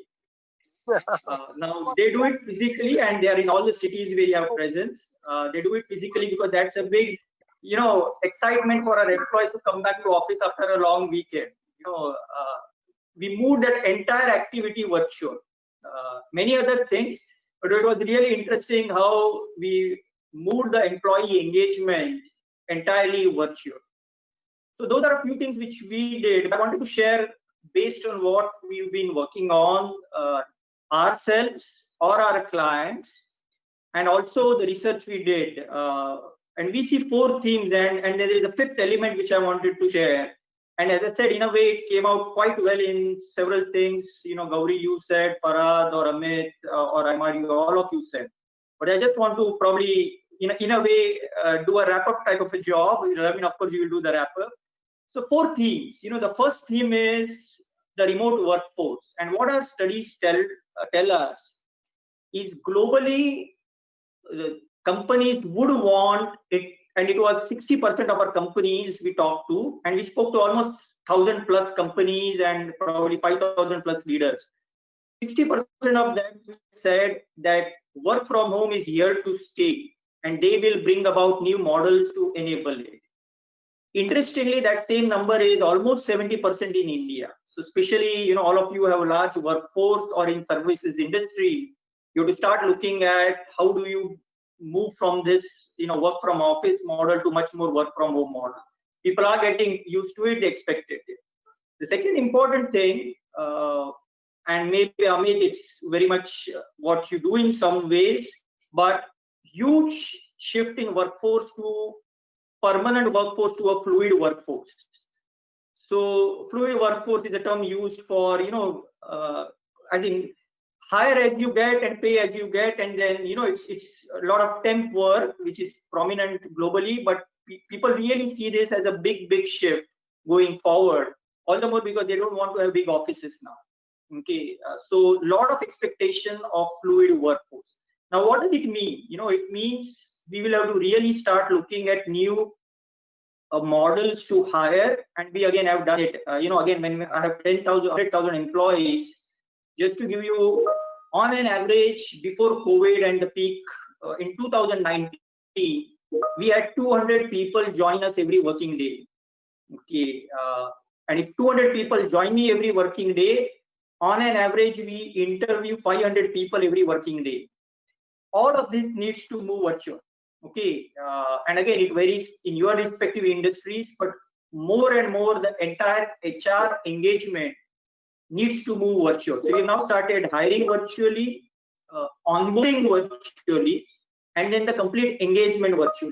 Now they do it physically, and they are in all the cities where we have presence. They do it physically because that's a big, excitement for our employees to come back to office after a long weekend. We moved that entire activity virtual. Many other things, but it was really interesting how we moved the employee engagement entirely virtual. So those are a few things which we did. I wanted to share based on what we've been working on ourselves or our clients, and also the research we did. And we see 4 themes, and there is a 5th element which I wanted to share. And as I said, in a way, it came out quite well in several things. Gauri, you said, Farhad or Amit or Amari, all of you said. But I just want to probably, in a way, do a wrap-up type of a job. Of course, you will do the wrap-up. So 4 themes. The first theme is the remote workforce. And what our studies tell us is globally, companies would want it, and it was 60% of our companies we talked to, and we spoke to almost 1,000 plus companies and probably 5,000 plus leaders. 60% of them said that work from home is here to stay, and they will bring about new models to enable it. Interestingly, that same number is almost 70% in India. So especially, all of you have a large workforce or in services industry, you have to start looking at how do you move from this, work from office model to much more work from home model. People are getting used to it, they expect it. The second important thing, and maybe Amit, it's very much what you do in some ways, but huge shift in workforce to permanent workforce to a fluid workforce. So fluid workforce is a term used for, I think hire as you get and pay as you get, and then it's a lot of temp work which is prominent globally, but people really see this as a big shift going forward, all the more because they don't want to have big offices now. Okay, so a lot of expectation of fluid workforce. Now what does it mean? It means we will have to really start looking at new models to hire, and we again have done it. Again, when I have 10,000, 100,000 employees, just to give you, on an average, before COVID and the peak in 2019, we had 200 people join us every working day. Okay, and if 200 people join me every working day, on an average, we interview 500 people every working day. All of this needs to move virtual. Okay, and again, it varies in your respective industries, but more and more the entire HR engagement needs to move virtual. So we now started hiring virtually, onboarding virtually, and then the complete engagement virtually.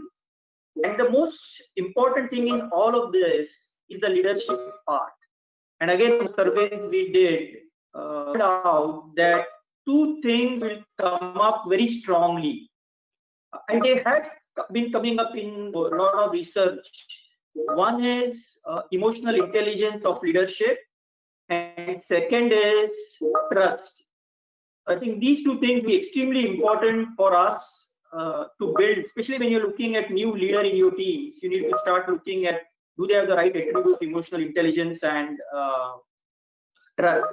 And the most important thing in all of this is the leadership part. And again, the surveys we did out that two things will come up very strongly. And they had been coming up in a lot of research. One is emotional intelligence of leadership, and second is trust. I think these two things will be extremely important for us to build, especially when you're looking at new leader in your teams. You need to start looking at, do they have the right attributes, emotional intelligence and trust.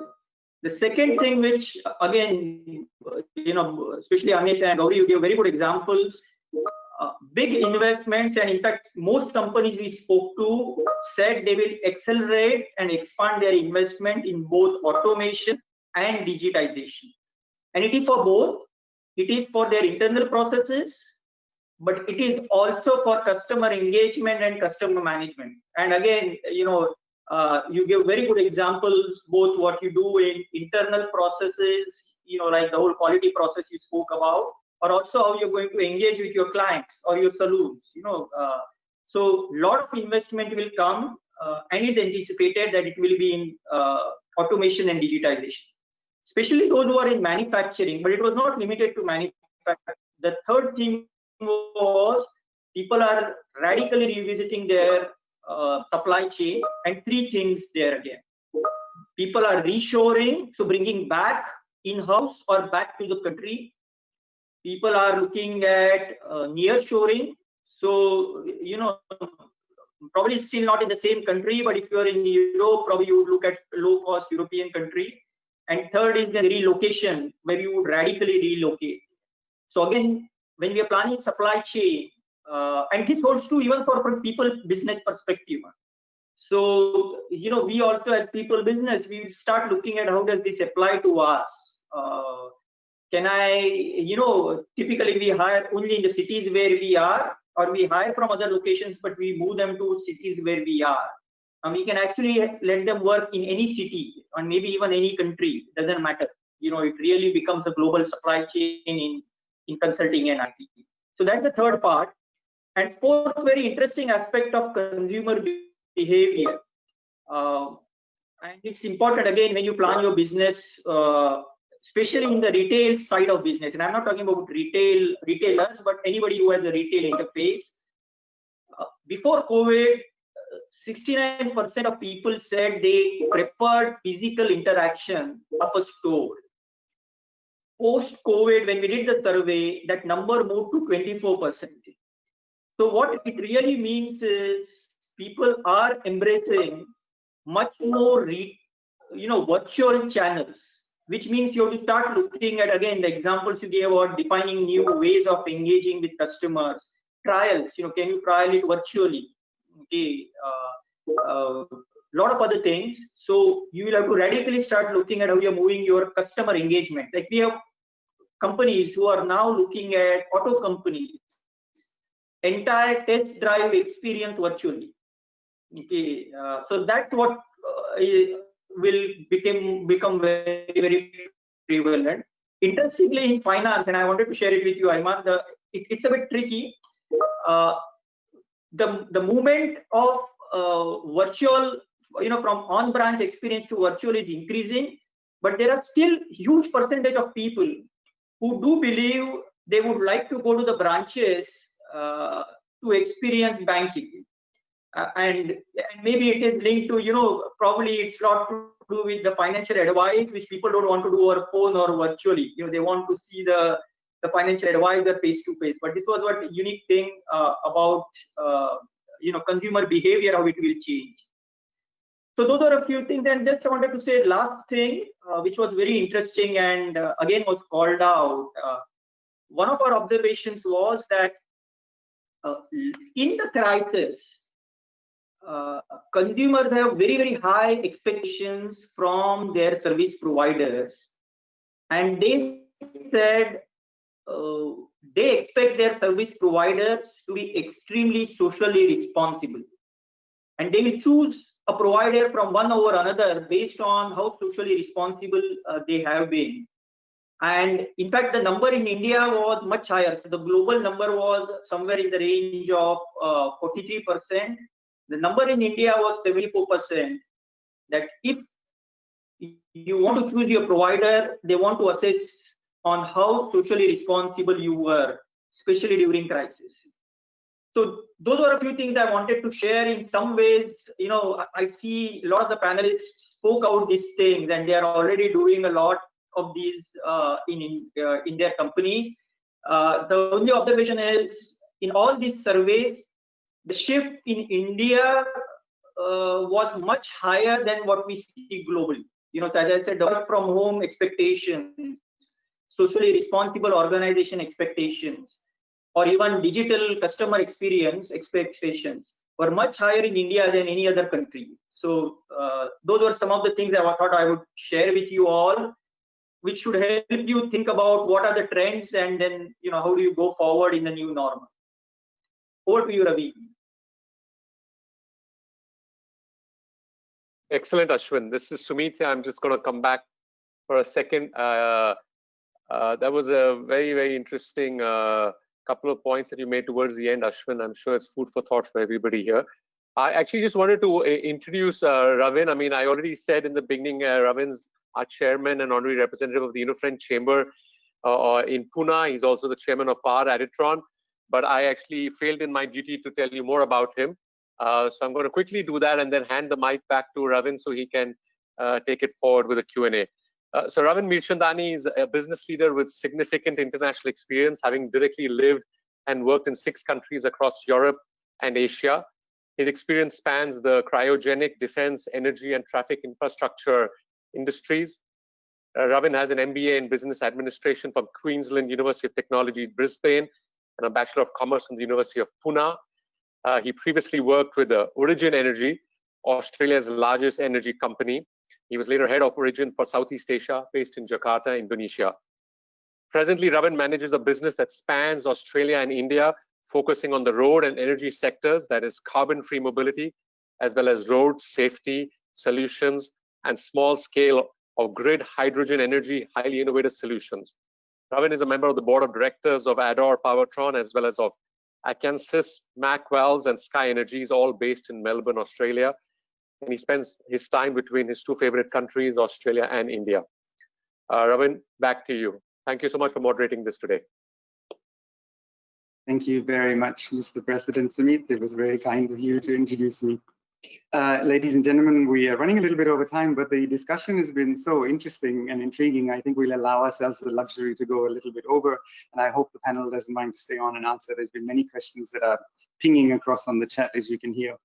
The second thing, which again, especially Amit and Gauri, you give very good examples, big investments, and in fact, most companies we spoke to said they will accelerate and expand their investment in both automation and digitization. And it is for both. It is for their internal processes, but it is also for customer engagement and customer management. And again, you give very good examples, both what you do in internal processes, like the whole quality process you spoke about, or also how you're going to engage with your clients or your saloons. So a lot of investment will come, and is anticipated that it will be in automation and digitization, especially those who are in manufacturing, but it was not limited to manufacturing. The third thing was people are radically revisiting their supply chain, and three things there again. People are reshoring, so bringing back in-house or back to the country. People are looking at nearshoring. So, probably still not in the same country, but if you're in Europe, probably you would look at low-cost European country. And third is the relocation, where you would radically relocate. So again, when we are planning supply chain, and this holds true even for people business perspective. So, we also as people business, we start looking at how does this apply to us. Can I, typically we hire only in the cities where we are, or we hire from other locations, but we move them to cities where we are. And we can actually let them work in any city, and maybe even any country, doesn't matter. It really becomes a global supply chain in consulting and IT. So that's the third part. And fourth, very interesting aspect of consumer behavior. And it's important, again, when you plan your business, especially in the retail side of business. And I'm not talking about retailers, but anybody who has a retail interface. Before COVID, 69% of people said they preferred physical interaction of a store. Post-COVID, when we did the survey, that number moved to 24%. So what it really means is people are embracing much more virtual channels, which means you have to start looking at, again, the examples you gave about defining new ways of engaging with customers, trials, can you trial it virtually? Okay, lot of other things. So you will have to radically start looking at how you're moving your customer engagement. Like we have companies who are now looking at auto companies, entire test drive experience virtually. Okay, so that's what will become very, very prevalent. Interestingly, in finance, and I wanted to share it with you, Ayman, it's a bit tricky. The movement of virtual, from on-branch experience to virtual is increasing, but there are still huge percentage of people who do believe they would like to go to the branches to experience banking. And maybe it is linked to, probably it's not to do with the financial advice, which people don't want to do over phone or virtually. They want to see the financial advisor face to face. But this was what unique thing about consumer behavior, how it will change. So those are a few things. And just I wanted to say last thing, which was very interesting and again was called out. One of our observations was that in the crisis, consumers have very, very high expectations from their service providers, and they said they expect their service providers to be extremely socially responsible, and they will choose a provider from one over another based on how socially responsible they have been. And in fact, the number in India was much higher. So the global number was somewhere in the range of 43%. The number in India was 74%. That if you want to choose your provider, they want to assess on how socially responsible you were, especially during crisis. So those are a few things I wanted to share. In some ways, I see a lot of the panelists spoke out these things, and they are already doing a lot of these in their companies. The only observation is in all these surveys, the shift in India was much higher than what we see globally. As I said, work from home expectations, socially responsible organization expectations, or even digital customer experience expectations were much higher in India than any other country. So those were some of the things I thought I would share with you all, which should help you think about what are the trends, and then how do you go forward in the new normal. Over to you, Ravi. Excellent, Ashwin. This is Sumit. I'm just going to come back for a second. That was a very, very interesting couple of points that you made towards the end, Ashwin. I'm sure it's food for thought for everybody here. I actually just wanted to introduce Ravin. I mean, I already said in the beginning, Ravin's our chairman and honorary representative of the Indo-French Chamber in Pune. He's also the chairman of Power Aditron. But I actually failed in my duty to tell you more about him. So I'm going to quickly do that and then hand the mic back to Ravin so he can take it forward with a Q&A. So Ravin Mirchandani is a business leader with significant international experience, having directly lived and worked in 6 countries across Europe and Asia. His experience spans the cryogenic, defense, energy, and traffic infrastructure industries. Ravin has an MBA in business administration from Queensland University of Technology, Brisbane, and a Bachelor of Commerce from the University of Pune. He previously worked with Origin Energy, Australia's largest energy company. He was later head of Origin for Southeast Asia, based in Jakarta, Indonesia. Presently, Ravin manages a business that spans Australia and India, focusing on the road and energy sectors, that is carbon-free mobility, as well as road safety solutions and small scale of grid hydrogen energy, highly innovative solutions. Ravin is a member of the board of directors of Ador Powertron, as well as of Acansys, Mac Valves, and Sky Energies, all based in Melbourne, Australia. And he spends his time between his 2 favorite countries, Australia and India. Ravin, back to you. Thank you so much for moderating this today. Thank you very much, Mr. President Sumit. It was very kind of you to introduce me. Ladies and gentlemen, we are running a little bit over time, but the discussion has been so interesting and intriguing. I think we'll allow ourselves the luxury to go a little bit over, and I hope the panel doesn't mind to stay on and answer. There's been many questions that are pinging across on the chat, as you can hear.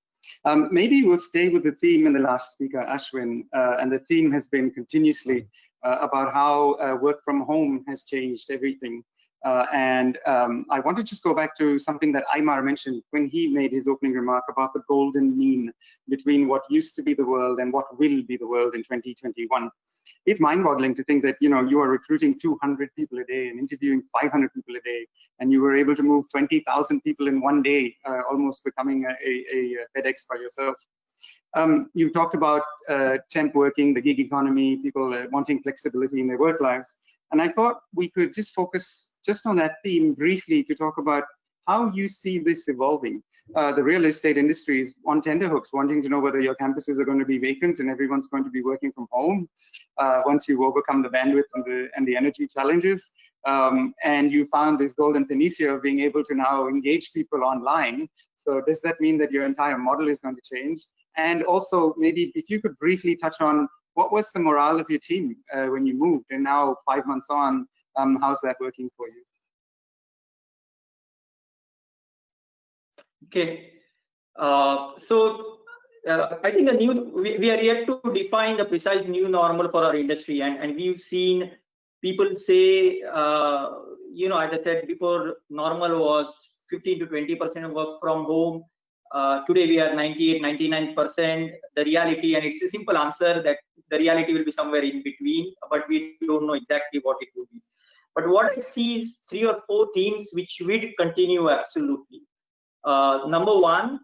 Maybe we'll stay with the theme in the last speaker, Ashwin, and the theme has been continuously about how work from home has changed everything. I want to just go back to something that Aymar mentioned when he made his opening remark about the golden mean between what used to be the world and what will be the world in 2021. It's mind-boggling to think that you are recruiting 200 people a day and interviewing 500 people a day, and you were able to move 20,000 people in one day, almost becoming a FedEx by yourself. You talked about temp working, the gig economy, people wanting flexibility in their work lives. And I thought we could just focus just on that theme briefly to talk about how you see this evolving. The real estate industry is on tenterhooks, wanting to know whether your campuses are going to be vacant and everyone's going to be working from home once you've overcome the bandwidth and the energy challenges. And you found this golden panacea of being able to now engage people online. So does that mean that your entire model is going to change? And also, maybe if you could briefly touch on what was the morale of your team when you moved, and now 5 months on, how's that working for you? Okay, so I think we are yet to define the precise new normal for our industry, and we've seen people say, as I said before, normal was 15 to 20% of work from home. Today we are 98, 99%. The reality, and it's a simple answer that the reality will be somewhere in between, but we don't know exactly what it will be. But what I see is 3 or 4 themes which will continue absolutely. Number one,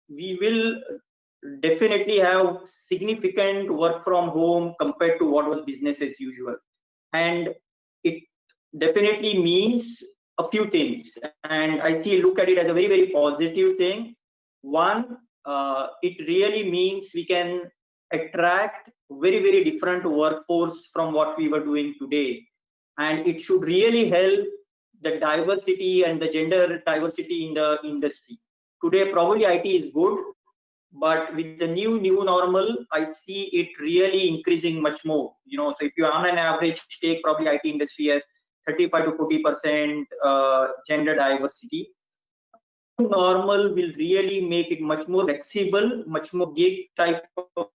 we will definitely have significant work from home compared to what was business as usual. And it definitely means a few things. And I look at it as a very, very positive thing. One, it really means we can attract very, very different workforce from what we were doing today. And it should really help the diversity and the gender diversity in the industry. Today, probably IT is good, but with the new normal, I see it really increasing much more. So if you on an average take probably IT industry as 35 to 40% gender diversity, normal will really make it much more flexible, much more gig type of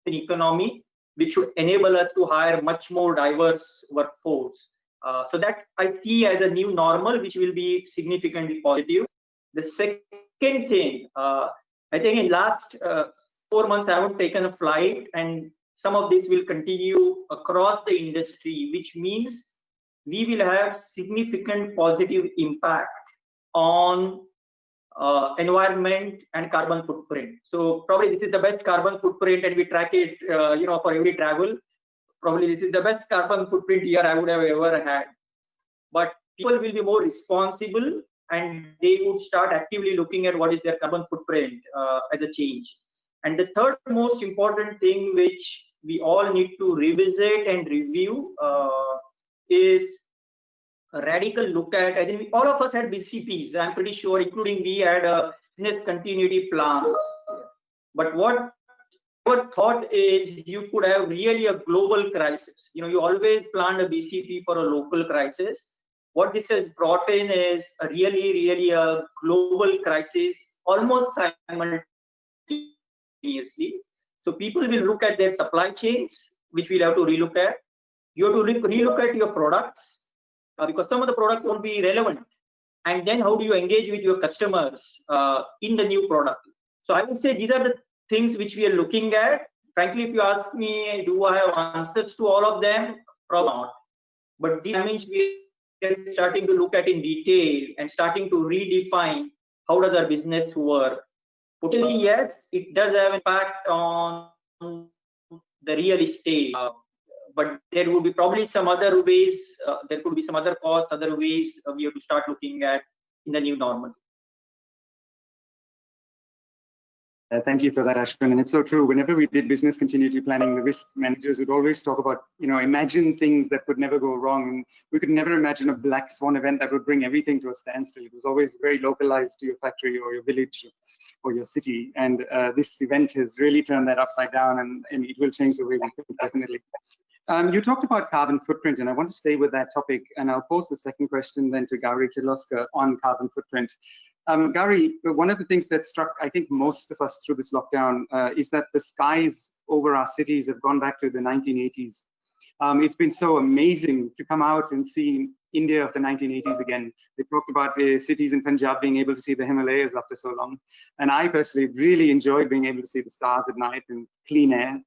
economy, which should enable us to hire much more diverse workforce. So that I see as a new normal, which will be significantly positive. The second thing, I think in last 4 months, I haven't taken a flight, and some of this will continue across the industry, which means we will have significant positive impact on environment and carbon footprint. So probably this is the best carbon footprint, and we track it, for every travel. Probably this is the best carbon footprint year I would have ever had. But people will be more responsible, and they would start actively looking at what is their carbon footprint as a change. And the third most important thing which we all need to revisit and review is a radical look at, I think all of us had BCPs, I'm pretty sure, including we had business continuity plans. But what our thought is you could have really a global crisis. You always planned a BCP for a local crisis. What this has brought in is a really a global crisis, almost simultaneously. So people will look at their supply chains, which we'll have to relook at. You have to relook at your products, because some of the products won't be relevant. And then how do you engage with your customers in the new product? So I would say these are the things which we are looking at. Frankly, if you ask me, do I have answers to all of them? Probably not. But these means we are starting to look at in detail and starting to redefine how does our business work. Potentially, yes, it does have impact on the real estate. But there would be probably some other ways, there could be some other costs, other ways we have to start looking at in the new normal. Thank you for that, Ashwin. And it's so true. Whenever we did business continuity planning, the risk managers would always talk about, imagine things that could never go wrong. And we could never imagine a black swan event that would bring everything to a standstill. It was always very localized to your factory or your village or your city. And this event has really turned that upside down, and it will change the way we think, definitely. You talked about carbon footprint, and I want to stay with that topic, and I'll pose the second question then to Gauri Kelowska on carbon footprint. Gary, one of the things that struck, I think, most of us through this lockdown is that the skies over our cities have gone back to the 1980s. It's been so amazing to come out and see India of the 1980s again. They talked about cities in Punjab being able to see the Himalayas after so long. And I personally really enjoyed being able to see the stars at night and clean air.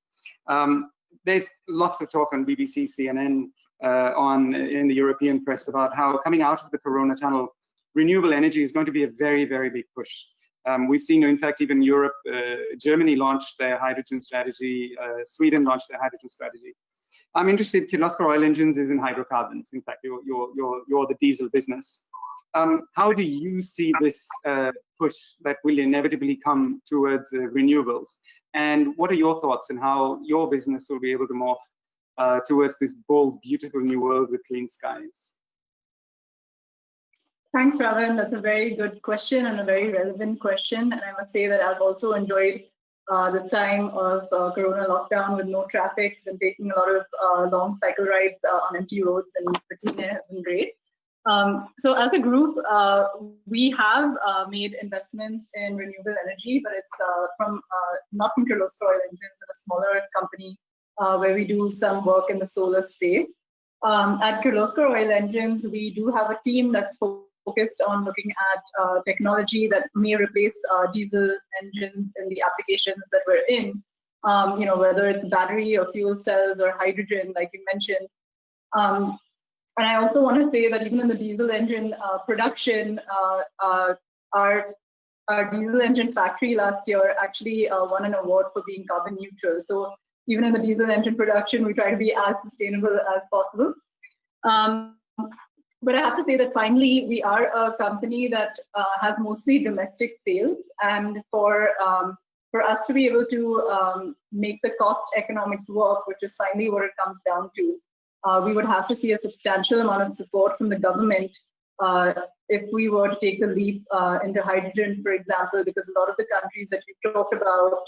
There's lots of talk on BBC, CNN, in the European press about how coming out of the Corona tunnel, renewable energy is going to be a very, very big push. We've seen, in fact, even Europe, Germany launched their hydrogen strategy, Sweden launched their hydrogen strategy. I'm interested, Kirloskar Oil Engines is in hydrocarbons. In fact, you're the diesel business. How do you see this push that will inevitably come towards renewables? And what are your thoughts on how your business will be able to morph towards this bold, beautiful new world with clean skies? Thanks, Ravan. That's a very good question and a very relevant question. And I must say that I've also enjoyed this time of Corona lockdown with no traffic and taking a lot of long cycle rides on empty roads, and the clean air has been great. So as a group, we have made investments in renewable energy, but it's not from Kirloskar Oil Engines, and a smaller company where we do some work in the solar space. At Kirloskar Oil Engines, we do have a team that's focused on looking at technology that may replace diesel engines in the applications that we're in, whether it's battery or fuel cells or hydrogen, like you mentioned. And I also want to say that even in the diesel engine production, our diesel engine factory last year actually won an award for being carbon neutral. So even in the diesel engine production, we try to be as sustainable as possible. But I have to say that finally, we are a company that has mostly domestic sales, and for us to be able to make the cost economics work, which is finally what it comes down to, we would have to see a substantial amount of support from the government if we were to take the leap into hydrogen, for example, because a lot of the countries that you talked about,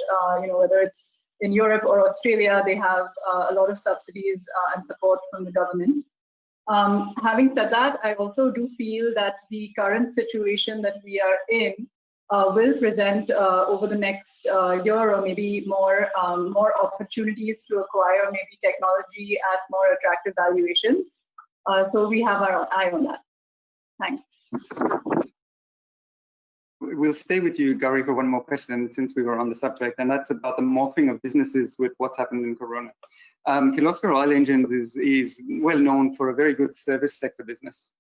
whether it's in Europe or Australia, they have a lot of subsidies and support from the government. Having said that, I also do feel that the current situation that we are in will present over the next year or maybe more opportunities to acquire maybe technology at more attractive valuations. So we have our eye on that. Thanks. We'll stay with you, Gauri, for one more question since we were on the subject, and that's about the morphing of businesses with what's happened in Corona. Kirloskar Oil Engines is well known for a very good service sector business.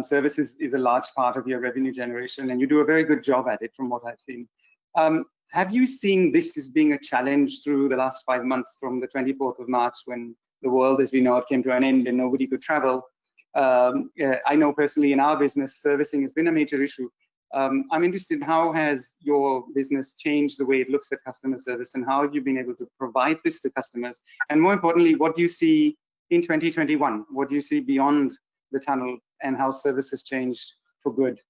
Services is a large part of your revenue generation, and you do a very good job at it from what I've seen. Have you seen this as being a challenge through the last 5 months from the 24th of March when the world as we know it came to an end and nobody could travel? I know personally in our business, servicing has been a major issue. I'm interested in how has your business changed the way it looks at customer service, and how have you been able to provide this to customers? And more importantly, what do you see in 2021? What do you see beyond the tunnel, and how service has changed for good?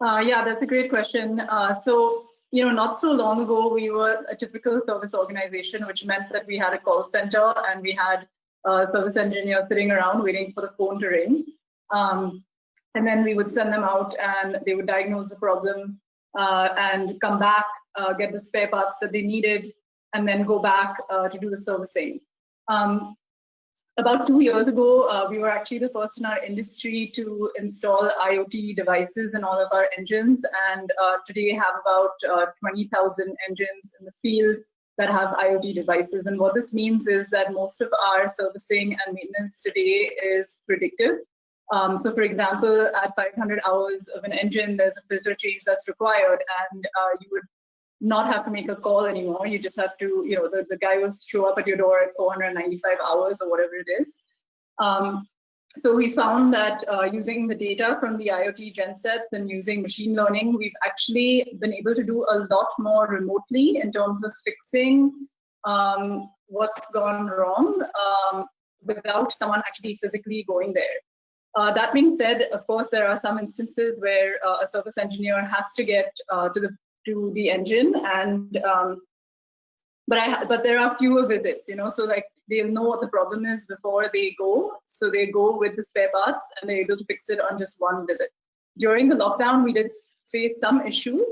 Yeah, that's a great question. So, not so long ago, we were a typical service organization, which meant that we had a call center and we had service engineers sitting around waiting for the phone to ring. And then we would send them out and they would diagnose the problem and come back, get the spare parts that they needed, and then go back to do the servicing. About 2 years ago, we were actually the first in our industry to install IoT devices in all of our engines. And today we have about 20,000 engines in the field that have IoT devices. And what this means is that most of our servicing and maintenance today is predictive. So for example, at 500 hours of an engine, there's a filter change that's required, and you would not have to make a call anymore. You just have to, the guy will show up at your door at 495 hours or whatever it is. So we found that using the data from the IoT gensets and using machine learning, we've actually been able to do a lot more remotely in terms of fixing what's gone wrong without someone actually physically going there. That being said, of course, there are some instances where a service engineer has to get to the engine, and but there are fewer visits, so like they'll know what the problem is before they go, so they go with the spare parts and they're able to fix it on just one visit. during the lockdown, we did face some issues,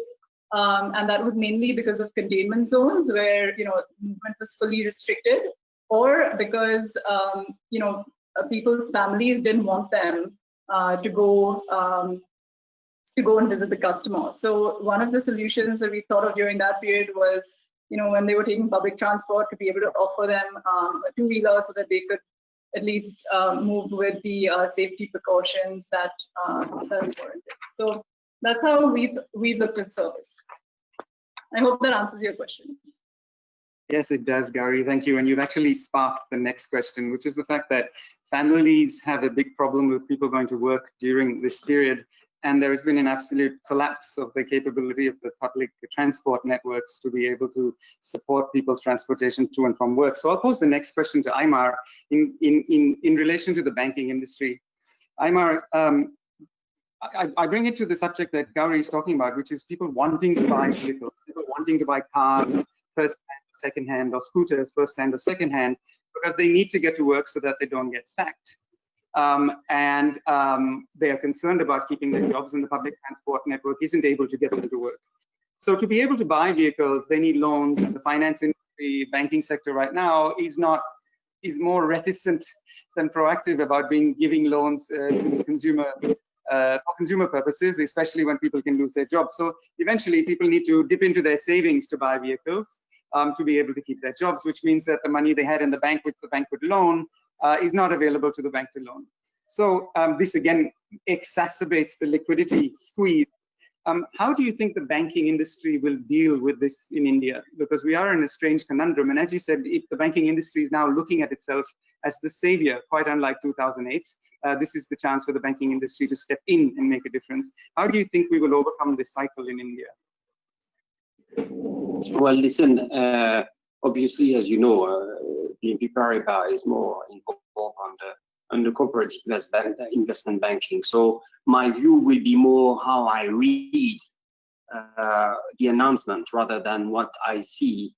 and that was mainly because of containment zones where movement was fully restricted, or because people's families didn't want them to go and visit the customer. So one of the solutions that we thought of during that period was, when they were taking public transport, to be able to offer them a two-wheeler so that they could at least move with the safety precautions that that warranted. So that's how we've looked at service. I hope that answers your question. Yes, it does, Gauri. Thank you. And you've actually sparked the next question, which is the fact that families have a big problem with people going to work during this period. And there has been an absolute collapse of the capability of the public transport networks to be able to support people's transportation to and from work. So I'll pose the next question to Aymar in relation to the banking industry. Aymar, I bring it to the subject that Gauri is talking about, which is people wanting to buy vehicles, people wanting to buy cars, first-hand, second-hand, or scooters, first-hand or second-hand, because they need to get to work so that they don't get sacked. They are concerned about keeping their jobs, and the public transport network isn't able to get them to work. So to be able to buy vehicles, they need loans, and the finance industry, banking sector right now is more reticent than proactive about giving loans to consumer for consumer purposes, especially when people can lose their jobs. So eventually people need to dip into their savings to buy vehicles to be able to keep their jobs, which means that the money they had in the bank, which the bank would loan, is not available to the bank to loan. So this again exacerbates the liquidity squeeze. How do you think the banking industry will deal with this in India? Because we are in a strange conundrum. And as you said, if the banking industry is now looking at itself as the savior, quite unlike 2008, this is the chance for the banking industry to step in and make a difference. How do you think we will overcome this cycle in India? Well, listen, obviously, as you know, BNP Paribas is more involved on the corporate investment banking. So my view will be more how I read the announcement rather than what I see,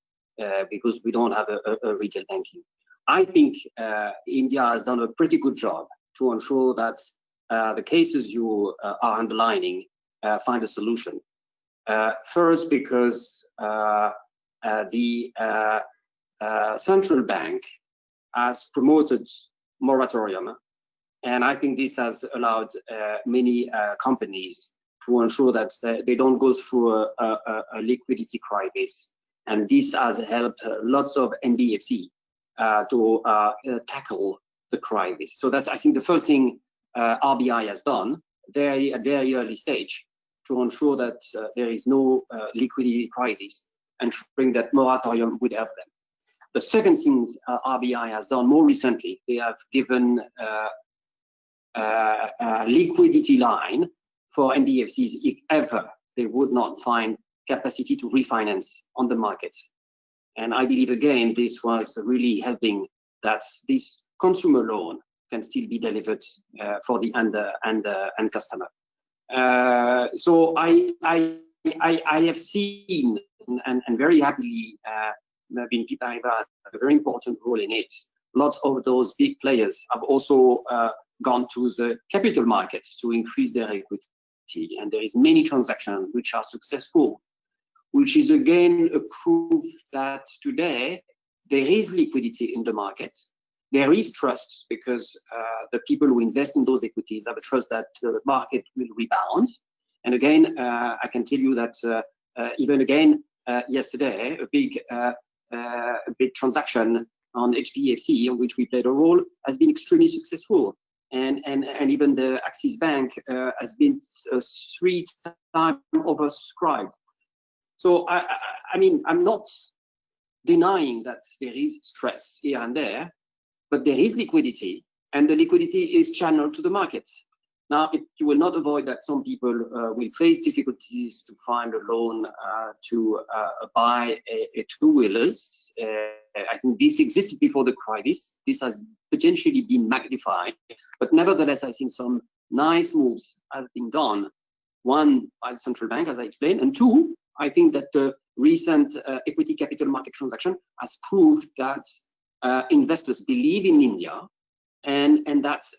because we don't have a retail banking. I think India has done a pretty good job to ensure that the cases you are underlining find a solution. First, because the central bank has promoted moratorium, and I think this has allowed many companies to ensure that they don't go through a liquidity crisis, and this has helped lots of NBFC to tackle the crisis. So that's, I think, the first thing RBI has done at very early stage to ensure that there is no liquidity crisis, and ensuring that moratorium would help them. The second thing RBI has done more recently, they have given a liquidity line for NBFCs if ever they would not find capacity to refinance on the market. And I believe, again, this was really helping that this consumer loan can still be delivered for the end customer. So I have seen, and very happily, BNP Paribas has a very important role in it. Lots of those big players have also gone to the capital markets to increase their equity, and there is many transactions which are successful, which is again a proof that today there is liquidity in the market. There is trust, because the people who invest in those equities have a trust that the market will rebound. And again, I can tell you that even again yesterday, a big transaction on HDFC, in which we played a role, has been extremely successful. And even the Axis Bank has been 3 times oversubscribed. So I mean, I'm not denying that there is stress here and there, but there is liquidity, and the liquidity is channeled to the markets. Now, you will not avoid that some people will face difficulties to find a loan to buy a two-wheelers. I think this existed before the crisis. This has potentially been magnified, but nevertheless, I think some nice moves have been done. One, by the central bank, as I explained, and two, I think that the recent equity capital market transaction has proved that investors believe in India, and that's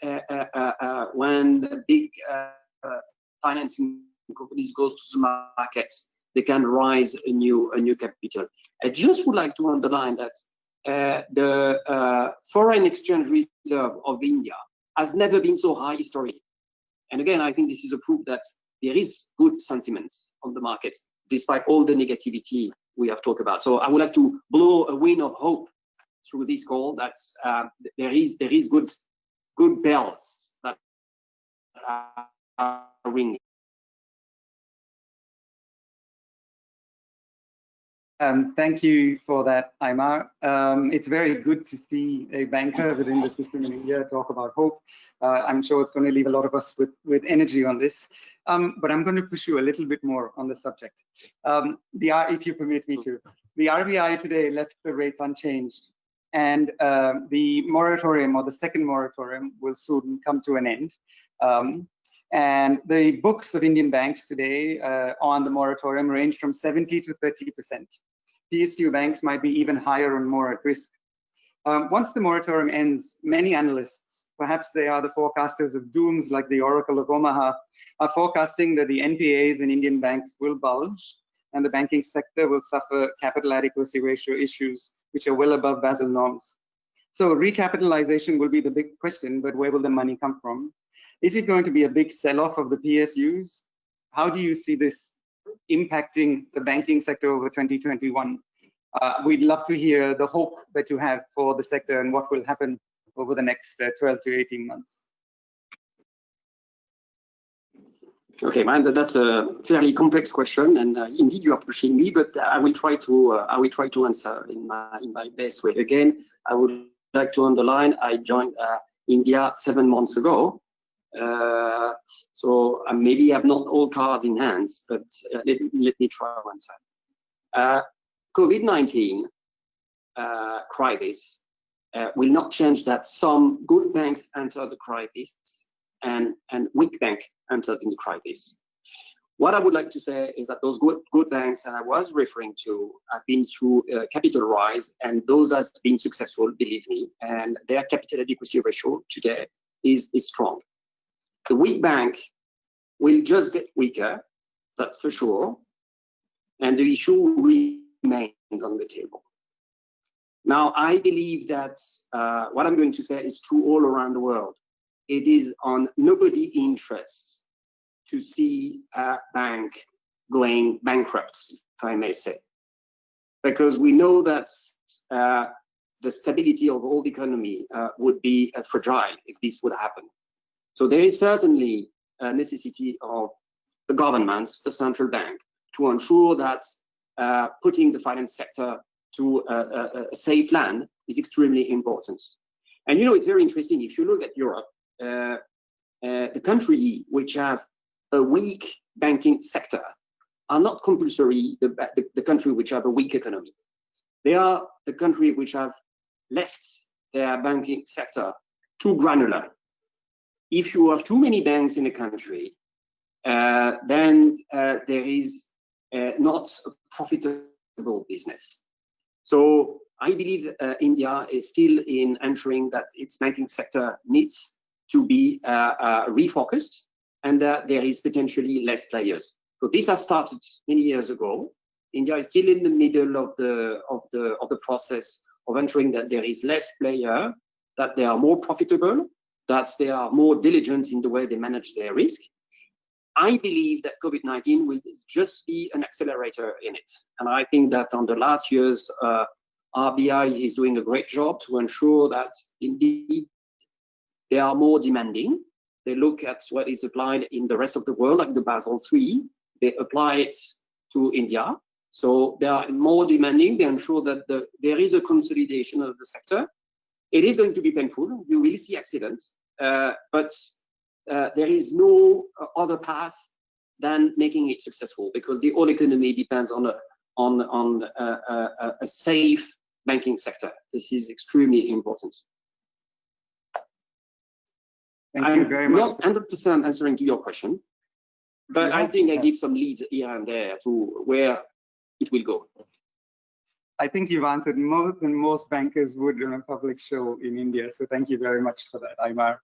when the big financing companies goes to the markets, they can raise a new capital. I just would like to underline that the foreign exchange reserve of India has never been so high historically. And again, I think this is a proof that there is good sentiments on the market, despite all the negativity we have talked about. So I would like to blow a wind of hope through this call. That's there is good bells that are ringing. Thank you for that, Aymar. It's very good to see a banker within the system in India talk about hope. I'm sure it's going to leave a lot of us with energy on this. But I'm going to push you a little bit more on the subject. If you permit me to. The RBI today left the rates unchanged, and the moratorium, or the second moratorium, will soon come to an end. And the books of Indian banks today on the moratorium range from 70 to 30%. PSU banks might be even higher and more at risk. Once the moratorium ends, many analysts, perhaps they are the forecasters of dooms like the Oracle of Omaha, are forecasting that the NPAs in Indian banks will bulge and the banking sector will suffer capital adequacy ratio issues, which are well above Basel norms. So recapitalization will be the big question, but where will the money come from? Is it going to be a big sell-off of the PSUs? How do you see this impacting the banking sector over 2021? We'd love to hear the hope that you have for the sector and what will happen over the next 12 to 18 months. Okay, man, that's a fairly complex question, and indeed you are pushing me, but I will try to answer in my best way. Again, I would like to underline I joined India 7 months ago. So maybe I have not all cards in hands, but let me try to answer. COVID-19 crisis will not change that some good banks entered the crisis and weak banks entered in the crisis. What I would like to say is that those good banks, and I was referring to, have been through capital rise, and those have been successful, believe me, and their capital adequacy ratio today is strong. The weak bank will just get weaker, that's for sure, and the issue remains on the table. Now, I believe that what I'm going to say is true all around the world. It is on nobody's interest to see a bank going bankrupt, if I may say, because we know that the stability of all the economy would be fragile if this would happen. So there is certainly a necessity of the governments, the central bank, to ensure that putting the finance sector to a safe land is extremely important. And you know, it's very interesting. If you look at Europe, the countries which have a weak banking sector are not compulsory the country which have a weak economy. They are the country which have left their banking sector too granular. If you have too many banks in a country, then there is not a profitable business. So I believe India is still in ensuring that its banking sector needs to be refocused, and that there is potentially less players. So this has started many years ago. India is still in the middle of the process of ensuring that there is less player, that they are more profitable, that they are more diligent in the way they manage their risk. I believe that COVID-19 will just be an accelerator in it. And I think that on the last years, RBI is doing a great job to ensure that indeed they are more demanding. They look at what is applied in the rest of the world, like the Basel III. They apply it to India. So they are more demanding. They ensure that there is a consolidation of the sector. It is going to be painful. You will see accidents, but there is no other path than making it successful, because the whole economy depends on a safe banking sector. This is extremely important. Thank you very much. I'm not 100% answering to your question, but yeah, I think I give some leads here and there to where it will go. I think you've answered more than most bankers would in a public show in India. So thank you very much for that, Aymar.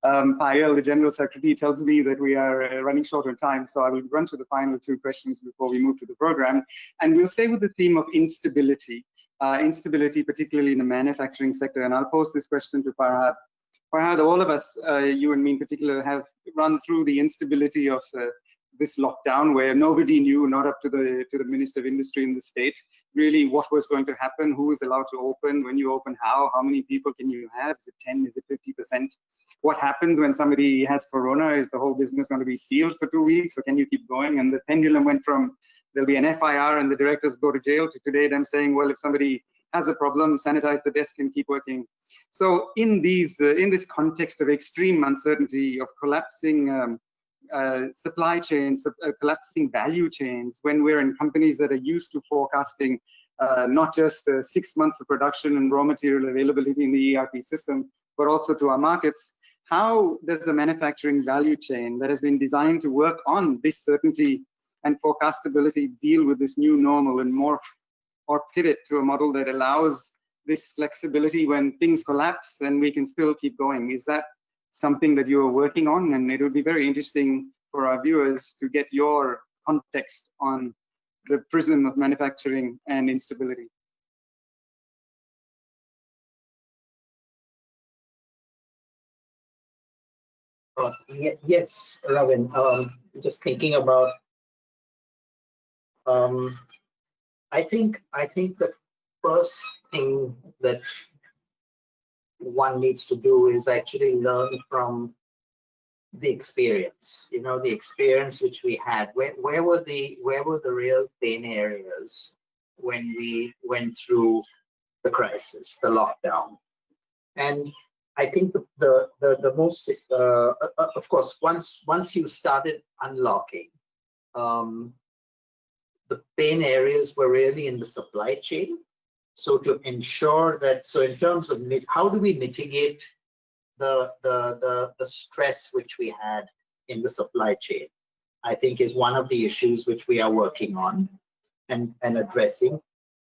Payal, the General Secretary, tells me that we are running short on time, so I will run to the final two questions before we move to the program. And we'll stay with the theme of instability, particularly in the manufacturing sector. And I'll pose this question to Farhad. Farhad, all of us, you and me in particular, have run through the instability of this lockdown, where nobody knew, not up to the Minister of Industry in the state, really what was going to happen, who is allowed to open, when you open, how many people can you have, is it 10, is it 50%? What happens when somebody has corona? Is the whole business going to be sealed for 2 weeks, or can you keep going? And the pendulum went from there'll be an FIR and the directors go to jail to today them saying, well, if somebody has a problem, sanitize the desk and keep working. So in this context of extreme uncertainty, of collapsing supply chains, collapsing value chains, when we're in companies that are used to forecasting not just 6 months of production and raw material availability in the ERP system, but also to our markets, how does the manufacturing value chain that has been designed to work on this certainty and forecastability deal with this new normal and morph or pivot to a model that allows this flexibility when things collapse and we can still keep going? Is that something that you are working on? And it would be very interesting for our viewers to get your context on the prism of manufacturing and instability. Yes, Ravin. Just thinking about. I think the first thing that one needs to do is actually learn from the experience. You know, the experience which we had. Where were the real pain areas when we went through the crisis, the lockdown? And I think the most of course, once you started unlocking, the pain areas were really in the supply chain. So to ensure that, so in terms of how do we mitigate the stress which we had in the supply chain, I think is one of the issues which we are working on and addressing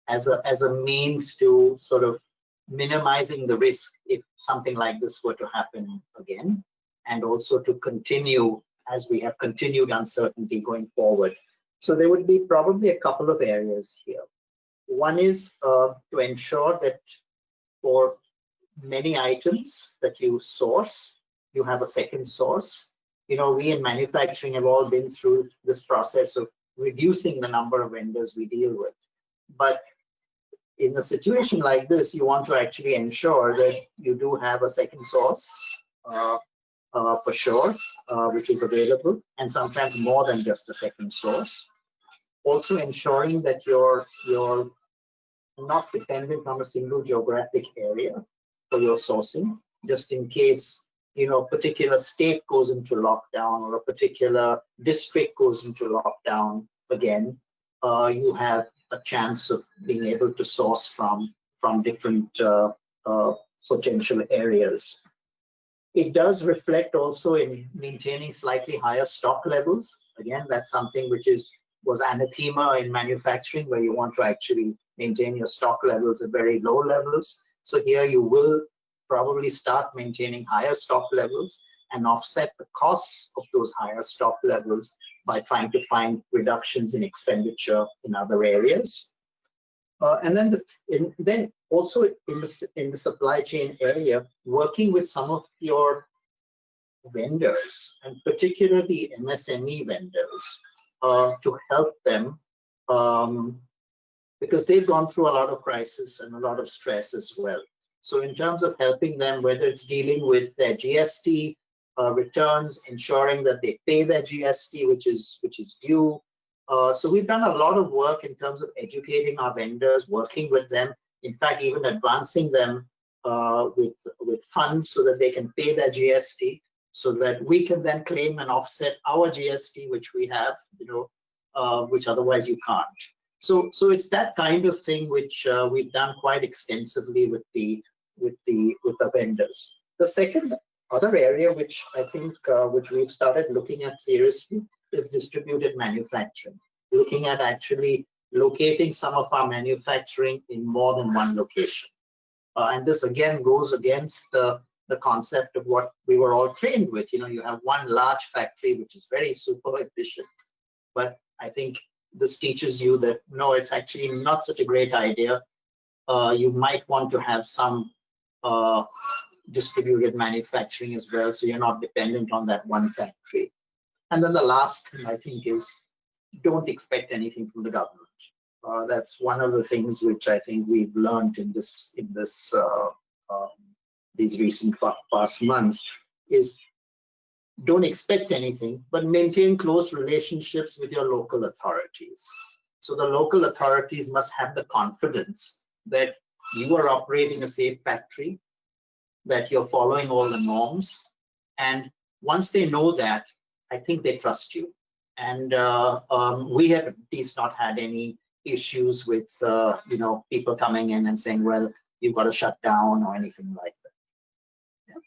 as a means to sort of minimizing the risk if something like this were to happen again, and also to continue as we have continued uncertainty going forward. So there would be probably a couple of areas here. One is to ensure that for many items that you source, you have a second source. You know, we in manufacturing have all been through this process of reducing the number of vendors we deal with. But in a situation like this, you want to actually ensure that you do have a second source for sure, which is available, and sometimes more than just a second source. Also ensuring that you're not dependent on a single geographic area for your sourcing, just in case, you know, a particular state goes into lockdown or a particular district goes into lockdown again, you have a chance of being able to source from different potential areas. It does reflect also in maintaining slightly higher stock levels. Again, that's something which was anathema in manufacturing, where you want to actually maintain your stock levels at very low levels. So here you will probably start maintaining higher stock levels and offset the costs of those higher stock levels by trying to find reductions in expenditure in other areas. And then also in the supply chain area, working with some of your vendors, and particularly MSME vendors, to help them, because they've gone through a lot of crisis and a lot of stress as well. So in terms of helping them, whether it's dealing with their GST returns, ensuring that they pay their GST, which is due. So we've done a lot of work in terms of educating our vendors, working with them, in fact, even advancing them with funds so that they can pay their GST, so that we can then claim and offset our GST, which we have, you know, which otherwise you can't. So it's that kind of thing which we've done quite extensively with the vendors. The second other area which I think which we've started looking at seriously is distributed manufacturing, looking at actually locating some of our manufacturing in more than one location. And this again goes against the the concept of what we were all trained with. You have one large factory which is very super efficient, but I think this teaches you that no, it's actually not such a great idea. You might want to have some distributed manufacturing as well, so you're not dependent on that one factory. And then the last thing I think is, don't expect anything from the government. That's one of the things which I think we've learned in these recent past months is, don't expect anything, but maintain close relationships with your local authorities. So the local authorities must have the confidence that you are operating a safe factory, that you're following all the norms, and once they know that, I think they trust you. And we have at least not had any issues with people coming in and saying, well, you've got to shut down or anything like that. Yeah.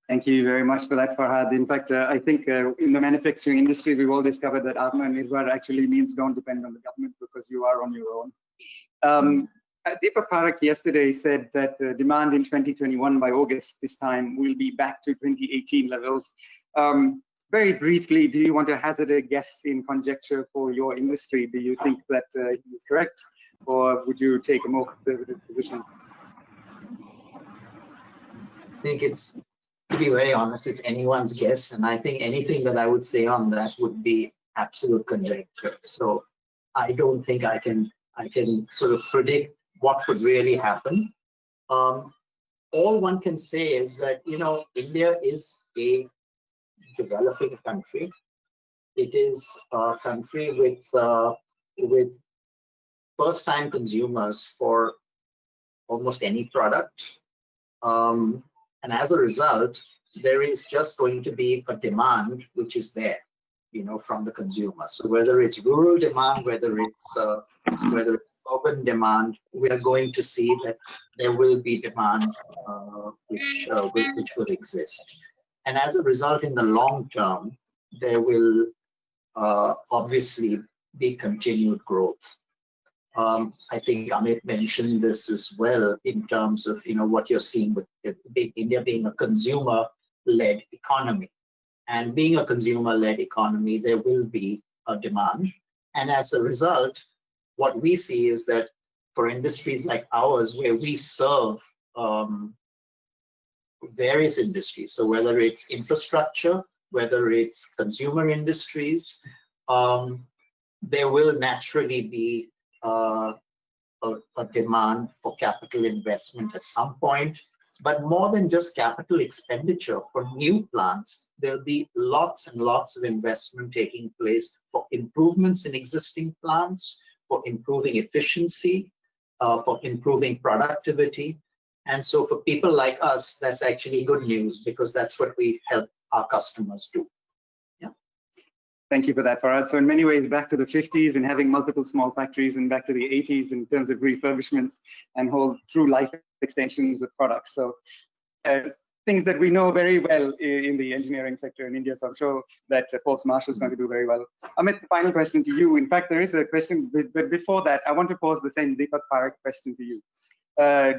Thank you very much for that, Farhad. In fact, I think in the manufacturing industry, we've all discovered that Atmanirbhar actually means don't depend on the government, because you are on your own. Deepak Parekh yesterday said that demand in 2021 by August this time will be back to 2018 levels. Very briefly, do you want to hazard a guess in conjecture for your industry? Do you think that he is correct, or would you take a more conservative position? I think it's, to be very honest, it's anyone's guess, and I think anything that I would say on that would be absolute conjecture. So I don't think I can sort of predict what could really happen. All one can say is that India is a developing country. It is a country with first-time consumers for almost any product, and as a result, there is just going to be a demand which is there, from the consumer. So whether it's rural demand, whether it's urban demand, we are going to see that there will be demand which will exist. And as a result, in the long term, there will obviously be continued growth. I think Amit mentioned this as well in terms of what you're seeing with India being a consumer-led economy. And being a consumer-led economy, there will be a demand. And as a result, what we see is that for industries like ours, where we serve various industries, so whether it's infrastructure, whether it's consumer industries, there will naturally be a demand for capital investment at some point. But more than just capital expenditure for new plants, there'll be lots and lots of investment taking place for improvements in existing plants, for improving efficiency, for improving productivity. And so for people like us, that's actually good news, because that's what we help our customers do. Yeah. Thank you for that, Farhad. So in many ways, back to the 50s and having multiple small factories, and back to the 80s in terms of refurbishments and whole true life extensions of products. So things that we know very well in the engineering sector in India. So I'm sure that Forbes Marshall is going to do very well. Amit, the final question to you. In fact, there is a question, but before that, I want to pose the same Deepak Parekh question to you.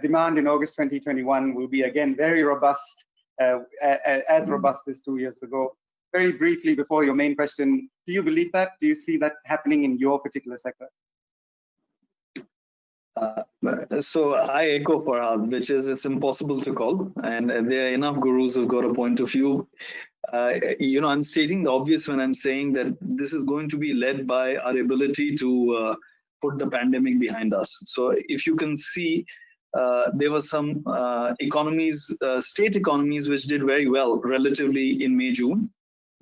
Demand in August 2021 will be again very robust, as robust as 2 years ago. Very briefly, before your main question, do you believe that? Do you see that happening in your particular sector? So I echo Farhad, which is it's impossible to call, and there are enough gurus who've got a point of view. I'm stating the obvious when I'm saying that this is going to be led by our ability to put the pandemic behind us. So if you can see, there were some economies, state economies, which did very well relatively in May, June.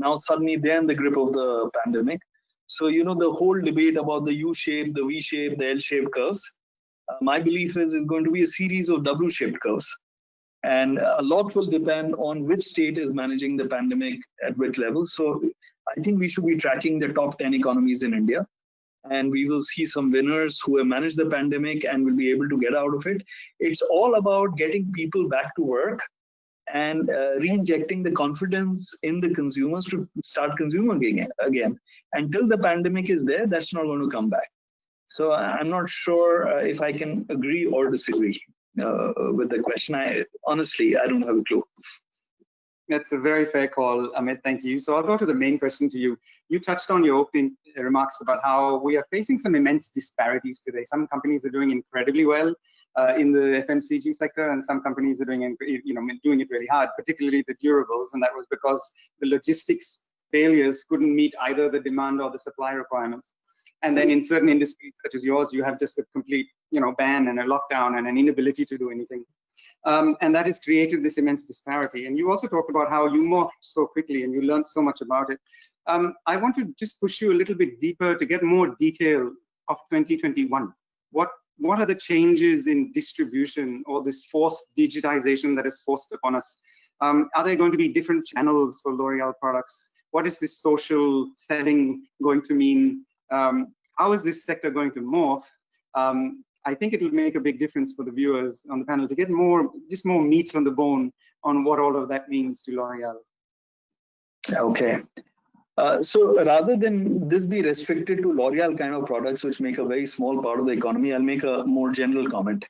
Now suddenly they're in the grip of the pandemic. So, the whole debate about the U-shape, the V-shape, the L-shaped curves, my belief is it's going to be a series of W-shaped curves. And a lot will depend on which state is managing the pandemic at which level. So I think we should be tracking the top 10 economies in India. And we will see some winners who have managed the pandemic and will be able to get out of it. It's all about getting people back to work and re-injecting the confidence in the consumers to start consuming again. Until the pandemic is there, that's not going to come back. So I'm not sure if I can agree or disagree. with the question. Honestly, I don't have a clue. That's a very fair call, Amit. Thank you. So I'll go to the main question to you. You touched on your opening remarks about how we are facing some immense disparities today. Some companies are doing incredibly well in the FMCG sector, and some companies are doing it really hard, particularly the durables, and that was because the logistics failures couldn't meet either the demand or the supply requirements. And then in certain industries such as yours, you have just a complete ban and a lockdown and an inability to do anything. And that has created this immense disparity. And you also talked about how you morphed so quickly and you learned so much about it. I want to just push you a little bit deeper to get more detail of 2021. What are the changes in distribution or this forced digitization that is forced upon us? Are there going to be different channels for L'Oreal products? What is this social setting going to mean? How is this sector going to morph? I think it will make a big difference for the viewers on the panel to get more meat on the bone on what all of that means to L'Oreal. Okay. So rather than this be restricted to L'Oreal kind of products, which make a very small part of the economy, I'll make a more general comment.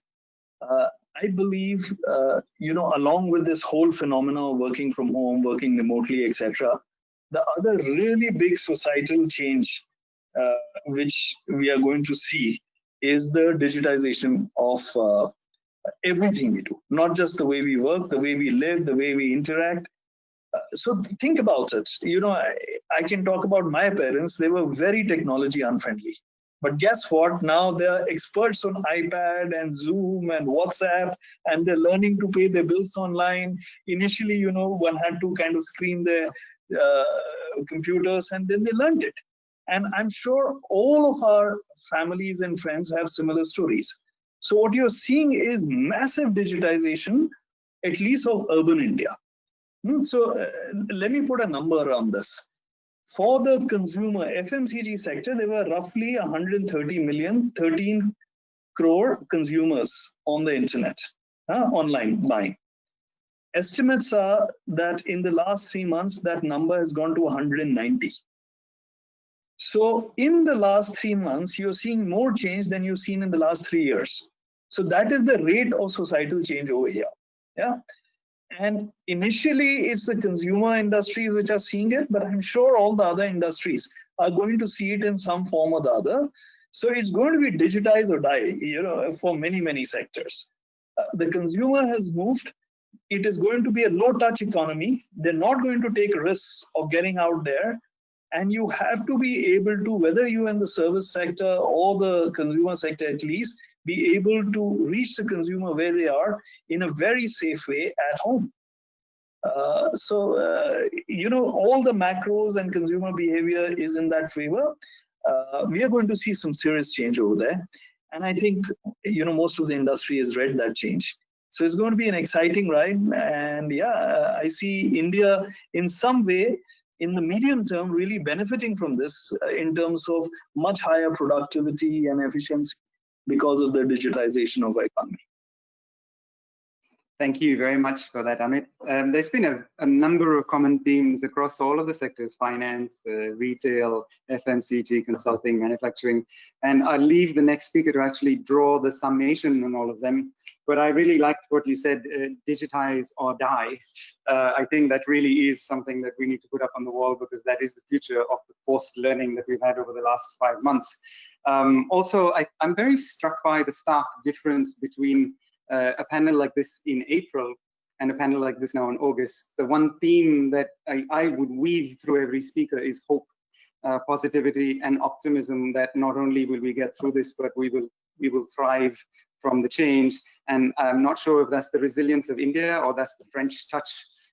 I believe, along with this whole phenomenon of working from home, working remotely, etc., the other really big societal change which we are going to see is the digitization of everything we do, not just the way we work, the way we live, the way we interact. So think about it. I can talk about my parents. They were very technology unfriendly. But guess what? Now they're experts on iPad and Zoom and WhatsApp, and they're learning to pay their bills online. Initially, one had to kind of screen their computers, and then they learned it. And I'm sure all of our families and friends have similar stories. So what you're seeing is massive digitization, at least of urban India. So let me put a number around this. For the consumer FMCG sector, there were roughly 130 million, 13 crore consumers on the internet, online buying. Estimates are that in the last 3 months, that number has gone to 190. So in the last 3 months, you're seeing more change than you've seen in the last 3 years. So that is the rate of societal change over here. Yeah. And initially, it's the consumer industries which are seeing it, but I'm sure all the other industries are going to see it in some form or the other. So it's going to be digitize or die, for many, many sectors. The consumer has moved. It is going to be a low-touch economy. They're not going to take risks of getting out there. And you have to be able to, whether you're in the service sector or the consumer sector at least, be able to reach the consumer where they are in a very safe way at home. So all the macros and consumer behavior is in that favor. We are going to see some serious change over there. And I think, most of the industry has read that change. So it's going to be an exciting ride. And yeah, I see India in some way, in the medium term, really benefiting from this in terms of much higher productivity and efficiency because of the digitization of our economy. Thank you very much for that, Amit. There's been a number of common themes across all of the sectors: finance, retail, FMCG, consulting, manufacturing. And I'll leave the next speaker to actually draw the summation on all of them. But I really liked what you said, digitize or die. I think that really is something that we need to put up on the wall, because that is the future of the forced learning that we've had over the last 5 months. Also, I'm very struck by the stark difference between a panel like this in April and a panel like this now in August. The one theme that I would weave through every speaker is hope, positivity and optimism that not only will we get through this, but we will thrive from the change. And I'm not sure if that's the resilience of India or that's the French touch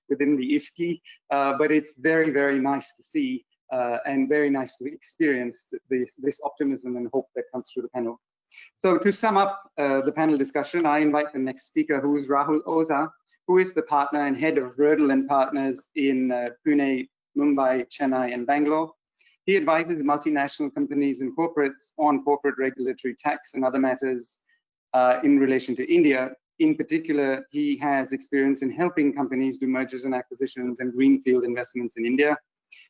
within the IFCCI, but it's very, very nice to see and very nice to experience this optimism and hope that comes through the panel. So to sum up the panel discussion, I invite the next speaker, who is Rahul Oza, who is the partner and head of Rerdal & Partners in Pune, Mumbai, Chennai, and Bangalore. He advises multinational companies and corporates on corporate regulatory, tax, and other matters in relation to India. In particular, he has experience in helping companies do mergers and acquisitions and greenfield investments in India,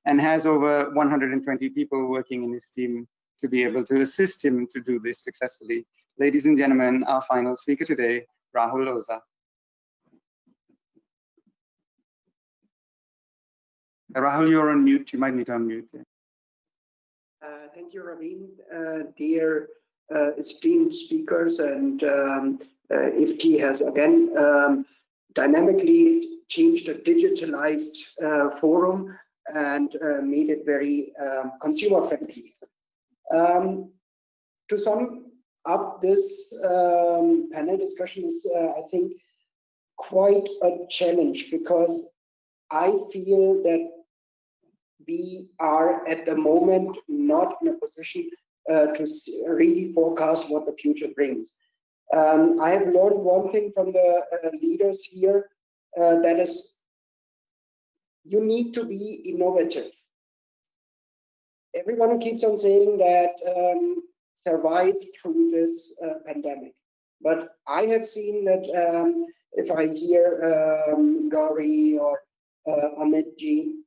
and has over 120 people working in his team to be able to assist him to do this successfully. Ladies and gentlemen, our final speaker today, Rahul Oza. Rahul, you're on mute. You might need to unmute. Thank you, Raveen. Dear esteemed speakers, and IFCCI has again dynamically changed a digitalized forum and made it very consumer friendly. To sum up, this panel discussion is, I think, quite a challenge, because I feel that we are at the moment not in a position to really forecast what the future brings. I have learned one thing from the leaders here, that is, you need to be innovative. Everyone keeps on saying that survive through this pandemic, but I have seen that if I hear Gauri or Amit ji,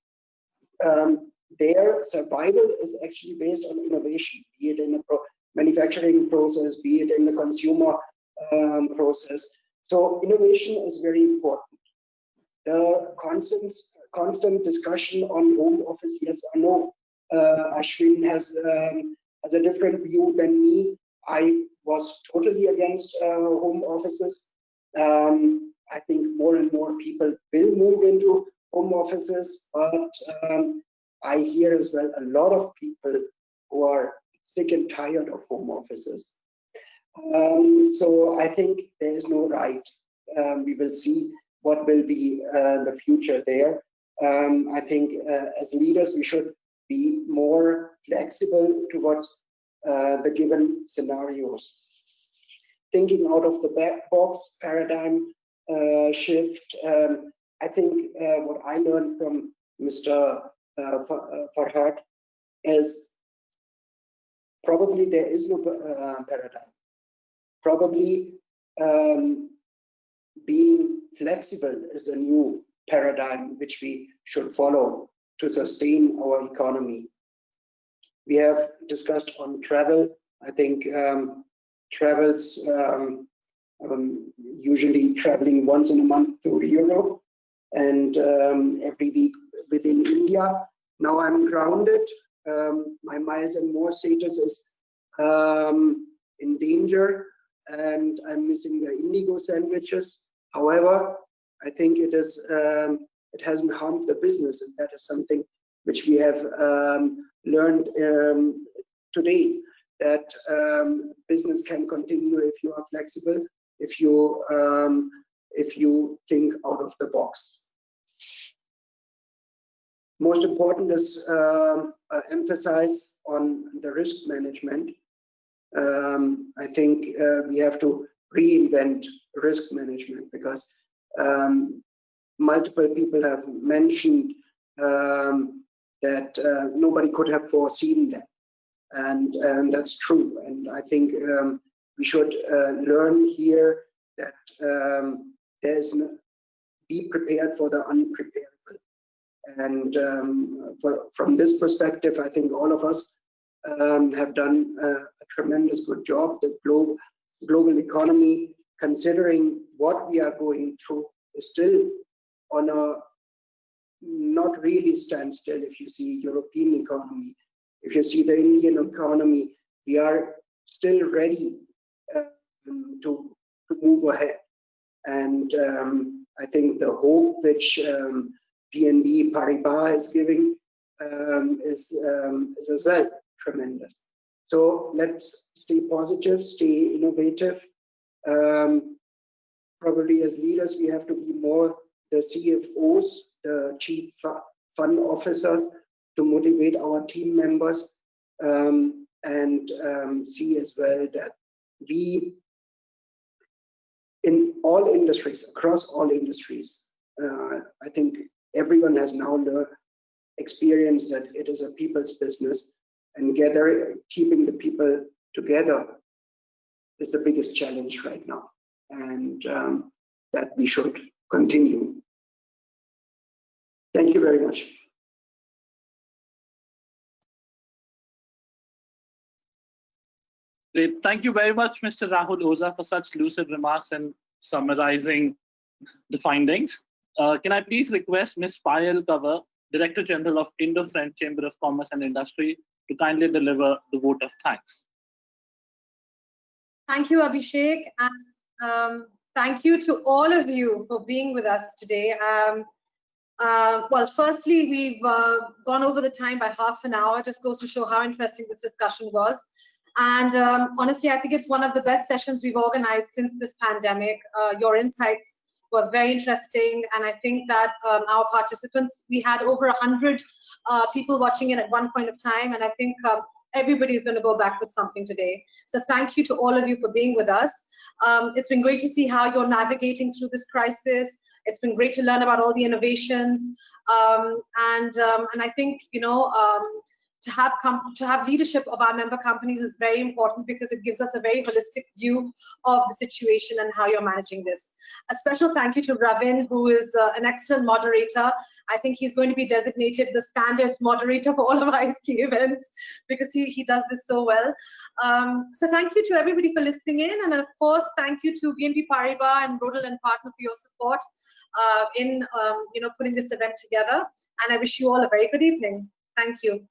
their survival is actually based on innovation, be it in the manufacturing process, be it in the consumer process. So innovation is very important. The constant discussion on home office, yes or no. Ashwin has a different view than me. I was totally against home offices. I think more and more people will move into home offices, but I hear as well a lot of people who are sick and tired of home offices. So I think there is no right. We will see what will be the future there. I think as leaders, we should be more flexible towards the given scenarios. Thinking out of the box, paradigm shift. I think what I learned from Mr. Farhad is probably there is no paradigm. Probably being flexible is the new paradigm which we should follow to sustain our economy. We have discussed on travel. I think travels usually traveling once in a month to Europe and every week within India. Now I'm grounded. My miles and more status is in danger, and I'm missing the Indigo sandwiches. However, I think it is it hasn't harmed the business, and that is something which we have learned today, that business can continue if you are flexible, if you think out of the box. Most important is emphasize on the risk management. I think we have to reinvent risk management, because multiple people have mentioned that nobody could have foreseen that, and that's true. And I think we should learn here that be prepared for the unprepared. And from this perspective, I think all of us have done a tremendous good job. The global economy, considering what we are going through, is still on a not really standstill. If you see European economy, if you see the Indian economy, we are still ready to move ahead. And I think the hope which BNP Paribas is giving is as well tremendous. So let's stay positive, stay innovative. Probably as leaders, we have to be more the CFOs, the chief fund officers, to motivate our team members, and see as well that we, in all industries, across all industries, I think everyone has now experienced that it is a people's business, and keeping the people together is the biggest challenge right now, and that we should continue. Thank you very much. Great. Thank you very much, Mr. Rahul Oza, for such lucid remarks and summarizing the findings. Can I please request Ms. Payal Kanwar, Director General of Indo-French Chamber of Commerce and Industry, to kindly deliver the vote of thanks. Thank you, Abhishek, and thank you to all of you for being with us today. Well, firstly, we've gone over the time by half an hour. Just goes to show how interesting this discussion was. And honestly, I think it's one of the best sessions we've organized since this pandemic. Your insights were very interesting, and I think that our participants, we had over 100 people watching it at one point of time, and I think everybody is going to go back with something today. So thank you to all of you for being with us. It's been great to see how you're navigating through this crisis. It's been great to learn about all the innovations, and I think, you know, to have leadership of our member companies is very important, because it gives us a very holistic view of the situation and how you're managing this. A special thank you to Ravin, who is an excellent moderator. I think he's going to be designated the standard moderator for all of our IFCCI events, because he does this so well. So thank you to everybody for listening in, and of course thank you to BNP Paribas and Rodal and Partner for your support in you know, putting this event together. And I wish you all a very good evening. Thank you.